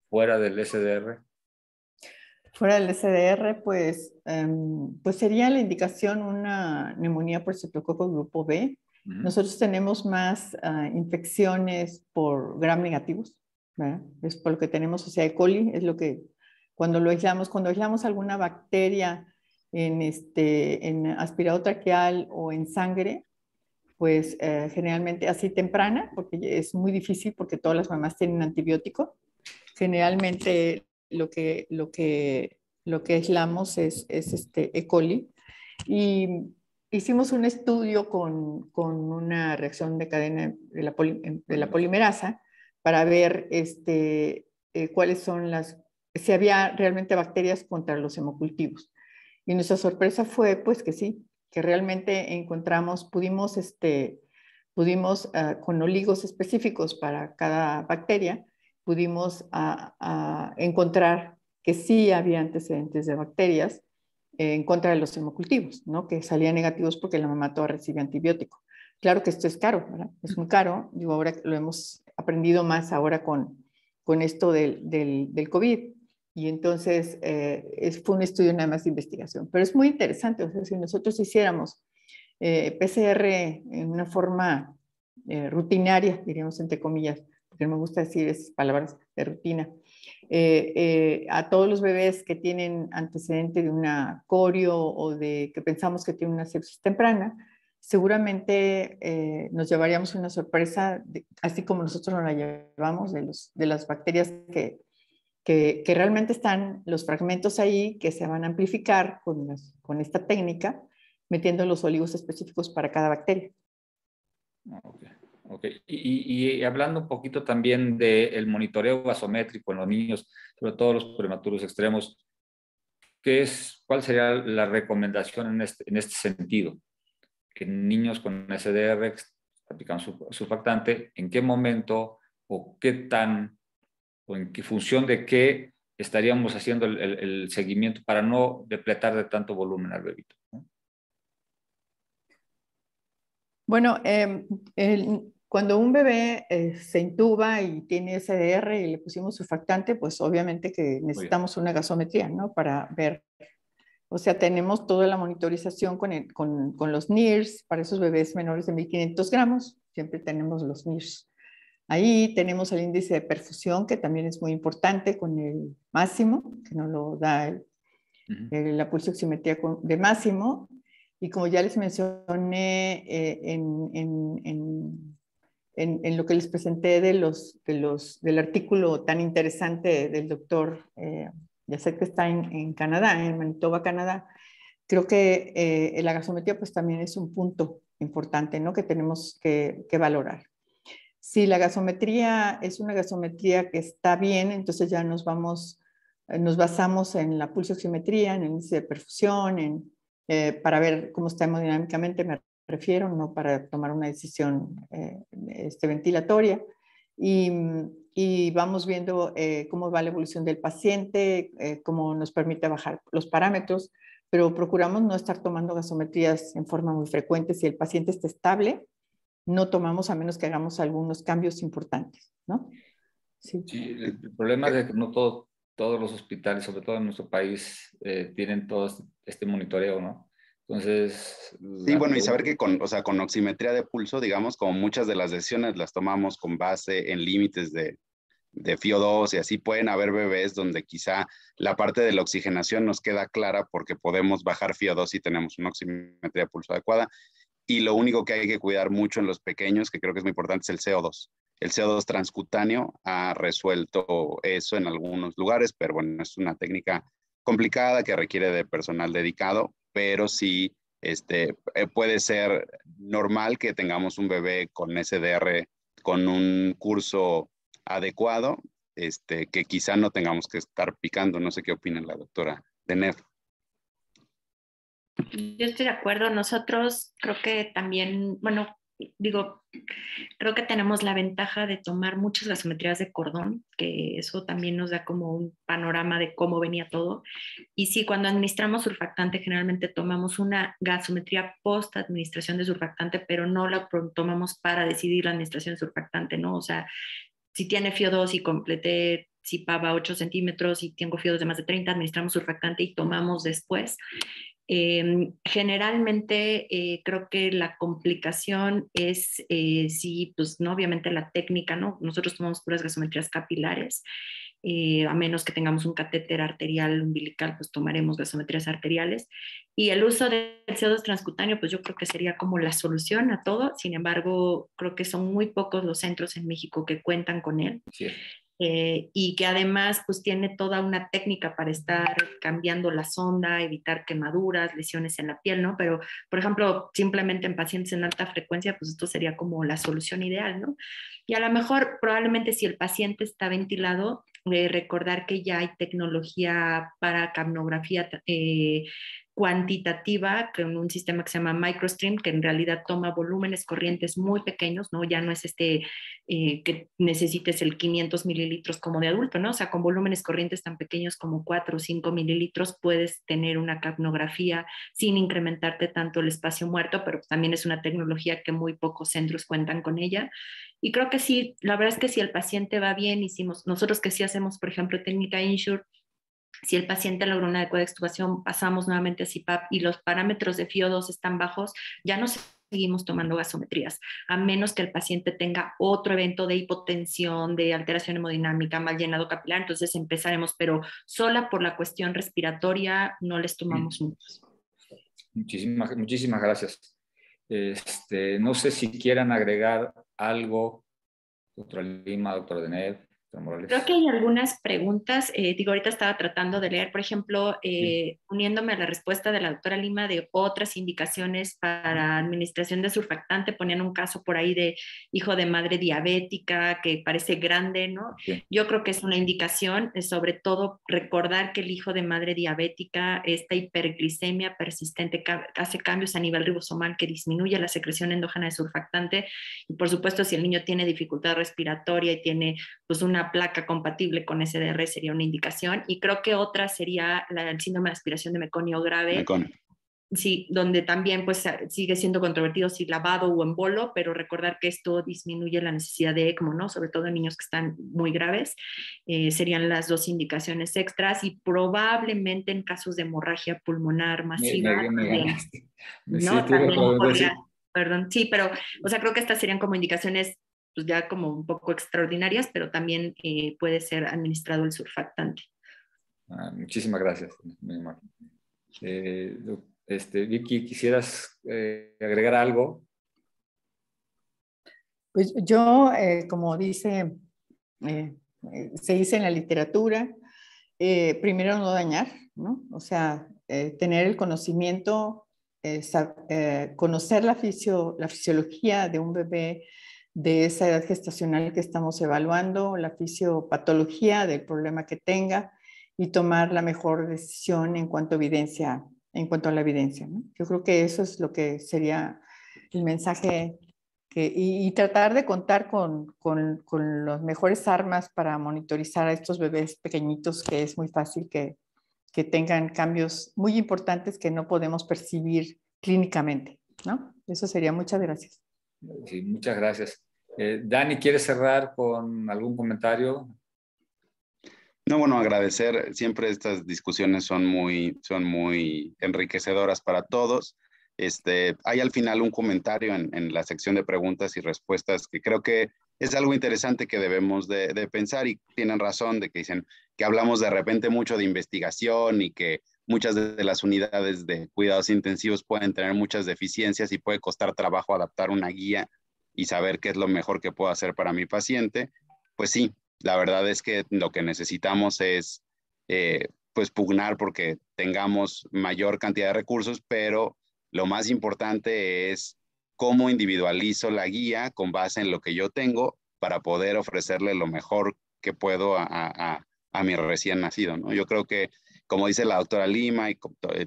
fuera del SDR. Fuera del SDR, pues sería la indicación una neumonía por estreptococo grupo B. Nosotros tenemos más infecciones por gram negativos, ¿verdad? Es por lo que tenemos, o sea, E. coli es lo que, cuando aislamos alguna bacteria en aspirado traqueal o en sangre, pues generalmente así temprana, porque es muy difícil porque todas las mamás tienen antibiótico. Generalmente lo que aislamos es E. coli. Y hicimos un estudio con una reacción de cadena de la polimerasa para ver cuáles son si había realmente bacterias contra los hemocultivos. Y nuestra sorpresa fue pues que sí, que realmente pudimos con oligos específicos para cada bacteria, pudimos encontrar que sí había antecedentes de bacterias en contra de los hemocultivos, ¿no? Que salían negativos porque la mamá toda recibe antibiótico. Claro que esto es caro, ¿verdad? Es muy caro. Digo, ahora lo hemos aprendido más ahora con esto del COVID. Y entonces fue un estudio nada más de investigación. Pero es muy interesante, o sea, si nosotros hiciéramos PCR en una forma rutinaria, diríamos entre comillas, porque no me gusta decir esas palabras de rutina, a todos los bebés que tienen antecedente de una corio o de que pensamos que tienen una sepsis temprana, seguramente nos llevaríamos una sorpresa, así como nosotros nos la llevamos de las bacterias que realmente están los fragmentos ahí que se van a amplificar con esta técnica, metiendo los oligos específicos para cada bacteria. Okay. Y hablando un poquito también del monitoreo gasométrico en los niños, sobre todo los prematuros extremos, ¿cuál sería la recomendación en este sentido? En niños con SDR aplican surfactante, ¿en qué momento o en qué función de qué estaríamos haciendo el seguimiento para no depletar de tanto volumen al bebito, ¿no? Bueno, cuando un bebé se intuba y tiene SDR y le pusimos surfactante, pues obviamente que necesitamos una gasometría, ¿no? Para ver. O sea, tenemos toda la monitorización con los NIRS para esos bebés menores de 1.500 gramos. Siempre tenemos los NIRS. Ahí tenemos el índice de perfusión, que también es muy importante, con el máximo, que nos lo da la pulsioximetría de máximo. Y como ya les mencioné en lo que les presenté del artículo tan interesante del doctor, ya sé que está en Canadá, en Manitoba, Canadá, creo que la gasometría pues también es un punto importante, ¿no? Que tenemos que valorar. Si la gasometría es una gasometría que está bien, entonces ya nos basamos en la pulsoximetría, en el índice de perfusión, para ver cómo está hemodinámicamente, me refiero, no para tomar una decisión ventilatoria. Y vamos viendo cómo va la evolución del paciente, cómo nos permite bajar los parámetros, pero procuramos no estar tomando gasometrías en forma muy frecuente. Si el paciente está estable, no tomamos a menos que hagamos algunos cambios importantes, ¿no? Sí, el problema es que no todos los hospitales, sobre todo en nuestro país, tienen todo este monitoreo, ¿no? Entonces... Sí, bueno, y saber que o sea, con oximetría de pulso, digamos, como muchas de las decisiones las tomamos con base en límites de FiO2 y así pueden haber bebés donde quizá la parte de la oxigenación nos queda clara porque podemos bajar FiO2 si tenemos una oximetría de pulso adecuada. Y lo único que hay que cuidar mucho en los pequeños, que creo que es muy importante, es el CO2. El CO2 transcutáneo ha resuelto eso en algunos lugares, pero bueno, es una técnica complicada que requiere de personal dedicado, pero sí puede ser normal que tengamos un bebé con SDR con un curso adecuado, que quizá no tengamos que estar picando. No sé qué opina la doctora Deneuve. Yo estoy de acuerdo. Nosotros creo que también, bueno, digo, creo que tenemos la ventaja de tomar muchas gasometrías de cordón, que eso también nos da como un panorama de cómo venía todo. Y sí, cuando administramos surfactante, generalmente tomamos una gasometría post administración de surfactante, pero no la tomamos para decidir la administración de surfactante, ¿no? O sea, si tiene FiO2 y completé CIPAVA 8 centímetros y tengo FiO2 de más de 30, administramos surfactante y tomamos después. Generalmente creo que la complicación es, sí, pues no, obviamente la técnica, ¿no? Nosotros tomamos puras gasometrías capilares, a menos que tengamos un catéter arterial umbilical, pues tomaremos gasometrías arteriales. Y el uso del CO2 transcutáneo, pues yo creo que sería como la solución a todo. Sin embargo, creo que son muy pocos los centros en México que cuentan con él. Sí. Y que además pues tiene toda una técnica para estar cambiando la sonda, evitar quemaduras, lesiones en la piel, ¿no? Pero, por ejemplo, simplemente en pacientes en alta frecuencia, pues esto sería como la solución ideal, ¿no? Y a lo mejor, probablemente si el paciente está ventilado, recordar que ya hay tecnología para capnografía cuantitativa con un sistema que se llama MicroStream, que en realidad toma volúmenes corrientes muy pequeños, ¿no? Ya no es que necesites el 500 mililitros como de adulto, ¿no? O sea, con volúmenes corrientes tan pequeños como 4 o 5 mililitros puedes tener una capnografía sin incrementarte tanto el espacio muerto, pero también es una tecnología que muy pocos centros cuentan con ella. Y creo que sí, la verdad es que si el paciente va bien, nosotros que sí hacemos, por ejemplo, técnica INSURE, si el paciente logra una adecuada extubación, pasamos nuevamente a CPAP y los parámetros de FiO2 están bajos, ya no seguimos tomando gasometrías, a menos que el paciente tenga otro evento de hipotensión, de alteración hemodinámica, mal llenado capilar, entonces empezaremos, pero sola por la cuestión respiratoria no les tomamos muchos. Muchísimas gracias. No sé si quieran agregar algo, doctora Lima, doctora Deneuve. Creo que hay algunas preguntas, ahorita estaba tratando de leer, por ejemplo, uniéndome a la respuesta de la doctora Lima de otras indicaciones para administración de surfactante, ponían un caso por ahí de hijo de madre diabética que parece grande, ¿no? Sí. Yo creo que es una indicación, sobre todo recordar que el hijo de madre diabética, esta hiperglicemia persistente hace cambios a nivel ribosomal que disminuye la secreción endógena de surfactante y por supuesto si el niño tiene dificultad respiratoria y tiene pues una placa compatible con SDR sería una indicación, y creo que otra sería el síndrome de aspiración de meconio grave, sí, donde también pues sigue siendo controvertido si lavado o embolo, pero recordar que esto disminuye la necesidad de ECMO, ¿no? Sobre todo en niños que están muy graves, serían las dos indicaciones extras, y probablemente en casos de hemorragia pulmonar masiva, perdón, sí, pero, o sea, creo que estas serían como indicaciones pues ya como un poco extraordinarias, pero también puede ser administrado el surfactante. Muchísimas gracias. Vicky, ¿quisieras agregar algo? Pues yo, como dice, se dice en la literatura, primero no dañar, ¿no? O sea, tener el conocimiento, conocer la fisiología de un bebé de esa edad gestacional que estamos evaluando, la fisiopatología del problema que tenga y tomar la mejor decisión en cuanto a la evidencia, ¿no? Yo creo que eso es lo que sería el mensaje y tratar de contar con las mejores armas para monitorizar a estos bebés pequeñitos, que es muy fácil que tengan cambios muy importantes que no podemos percibir clínicamente, ¿no? Eso sería. Muchas gracias. Sí, muchas gracias. Dani, ¿quieres cerrar con algún comentario? No, bueno, agradecer. Siempre estas discusiones son muy enriquecedoras para todos. Hay al final un comentario en la sección de preguntas y respuestas que creo que es algo interesante que debemos de pensar, y tienen razón de que dicen que hablamos de repente mucho de investigación y que muchas de las unidades de cuidados intensivos pueden tener muchas deficiencias y puede costar trabajo adaptar una guía y saber qué es lo mejor que puedo hacer para mi paciente. Pues sí, la verdad es que lo que necesitamos es pues pugnar porque tengamos mayor cantidad de recursos, pero lo más importante es cómo individualizo la guía con base en lo que yo tengo para poder ofrecerle lo mejor que puedo a mi recién nacido, ¿no? Yo creo que, como dice la doctora Lima y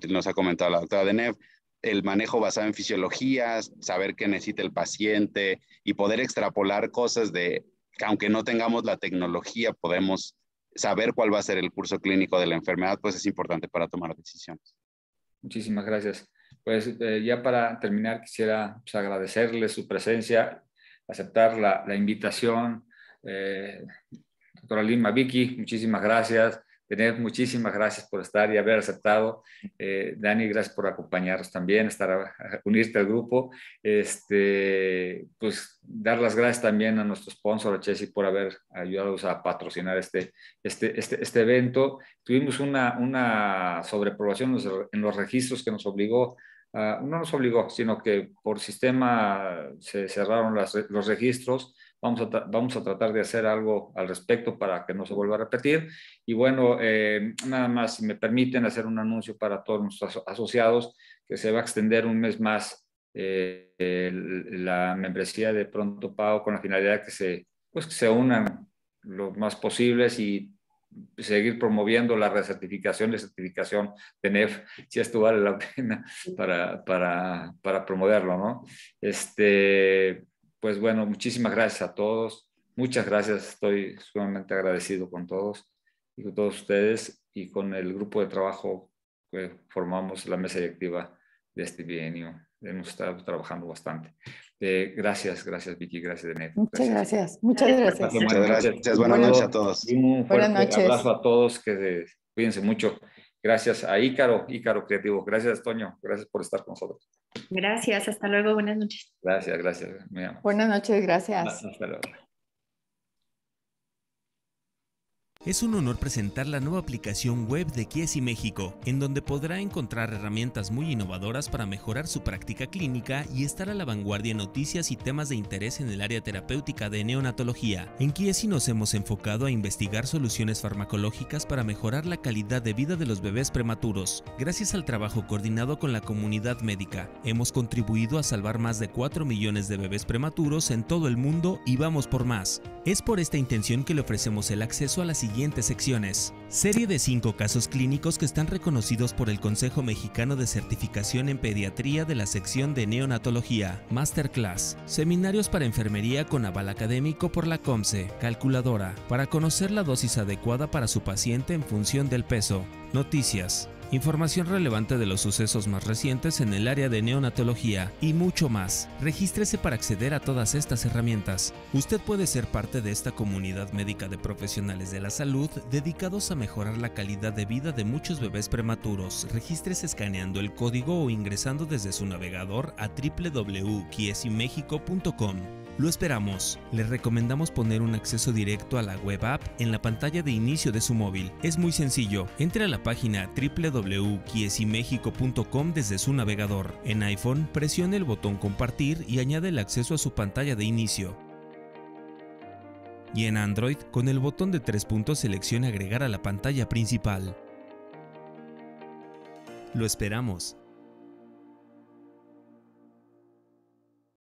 nos ha comentado la doctora Deneuve, el manejo basado en fisiologías, saber qué necesita el paciente y poder extrapolar cosas de que aunque no tengamos la tecnología, podemos saber cuál va a ser el curso clínico de la enfermedad, pues es importante para tomar decisiones. Muchísimas gracias. Pues ya para terminar quisiera pues, agradecerles su presencia, aceptar la invitación. Doctora Lima, Vicky, muchísimas gracias. Deneuve, muchísimas gracias por estar y haber aceptado. Dani, gracias por acompañarnos también, unirte al grupo. Pues dar las gracias también a nuestro sponsor, a Chessy, por haber ayudado a patrocinar este evento. Tuvimos una sobreprobación en los registros que nos obligó, no nos obligó, sino que por sistema se cerraron los registros. Vamos a tratar de hacer algo al respecto para que no se vuelva a repetir. Y bueno, nada más, si me permiten hacer un anuncio para todos nuestros asociados, que se va a extender un mes más la membresía de Pronto Pago, con la finalidad que se unan lo más posibles y seguir promoviendo la recertificación y certificación de NEF, si esto vale la pena para promoverlo, ¿no? Pues bueno, muchísimas gracias a todos. Muchas gracias, estoy sumamente agradecido con todos y con todos ustedes y con el grupo de trabajo que formamos la mesa directiva de este bienio. Hemos estado trabajando bastante. Gracias Vicky, gracias Deneuve. Muchas gracias. Muchas gracias. Muchas gracias. Buenas noches a todos. Y un fuerte abrazo a todos, que cuídense mucho. Gracias a Ícaro Creativo. Gracias, Toño. Gracias por estar con nosotros. Gracias, hasta luego. Buenas noches. Gracias. Buenas noches, gracias. Hasta luego. Es un honor presentar la nueva aplicación web de Chiesi México, en donde podrá encontrar herramientas muy innovadoras para mejorar su práctica clínica y estar a la vanguardia en noticias y temas de interés en el área terapéutica de neonatología. En Chiesi nos hemos enfocado a investigar soluciones farmacológicas para mejorar la calidad de vida de los bebés prematuros. Gracias al trabajo coordinado con la comunidad médica, hemos contribuido a salvar más de 4 millones de bebés prematuros en todo el mundo y vamos por más. Es por esta intención que le ofrecemos el acceso a las siguientes secciones. Serie de 5 casos clínicos que están reconocidos por el Consejo Mexicano de Certificación en Pediatría de la sección de neonatología. Masterclass. Seminarios para enfermería con aval académico por la COMCE. Calculadora. Para conocer la dosis adecuada para su paciente en función del peso. Noticias. Información relevante de los sucesos más recientes en el área de neonatología y mucho más. Regístrese para acceder a todas estas herramientas. Usted puede ser parte de esta comunidad médica de profesionales de la salud dedicados a mejorar la calidad de vida de muchos bebés prematuros. Regístrese escaneando el código o ingresando desde su navegador a www.chiesimexico.com. Lo esperamos. Les recomendamos poner un acceso directo a la web app en la pantalla de inicio de su móvil. Es muy sencillo. Entre a la página www.kiesimexico.com desde su navegador. En iPhone, presione el botón compartir y añade el acceso a su pantalla de inicio. Y en Android, con el botón de 3 puntos seleccione agregar a la pantalla principal. Lo esperamos.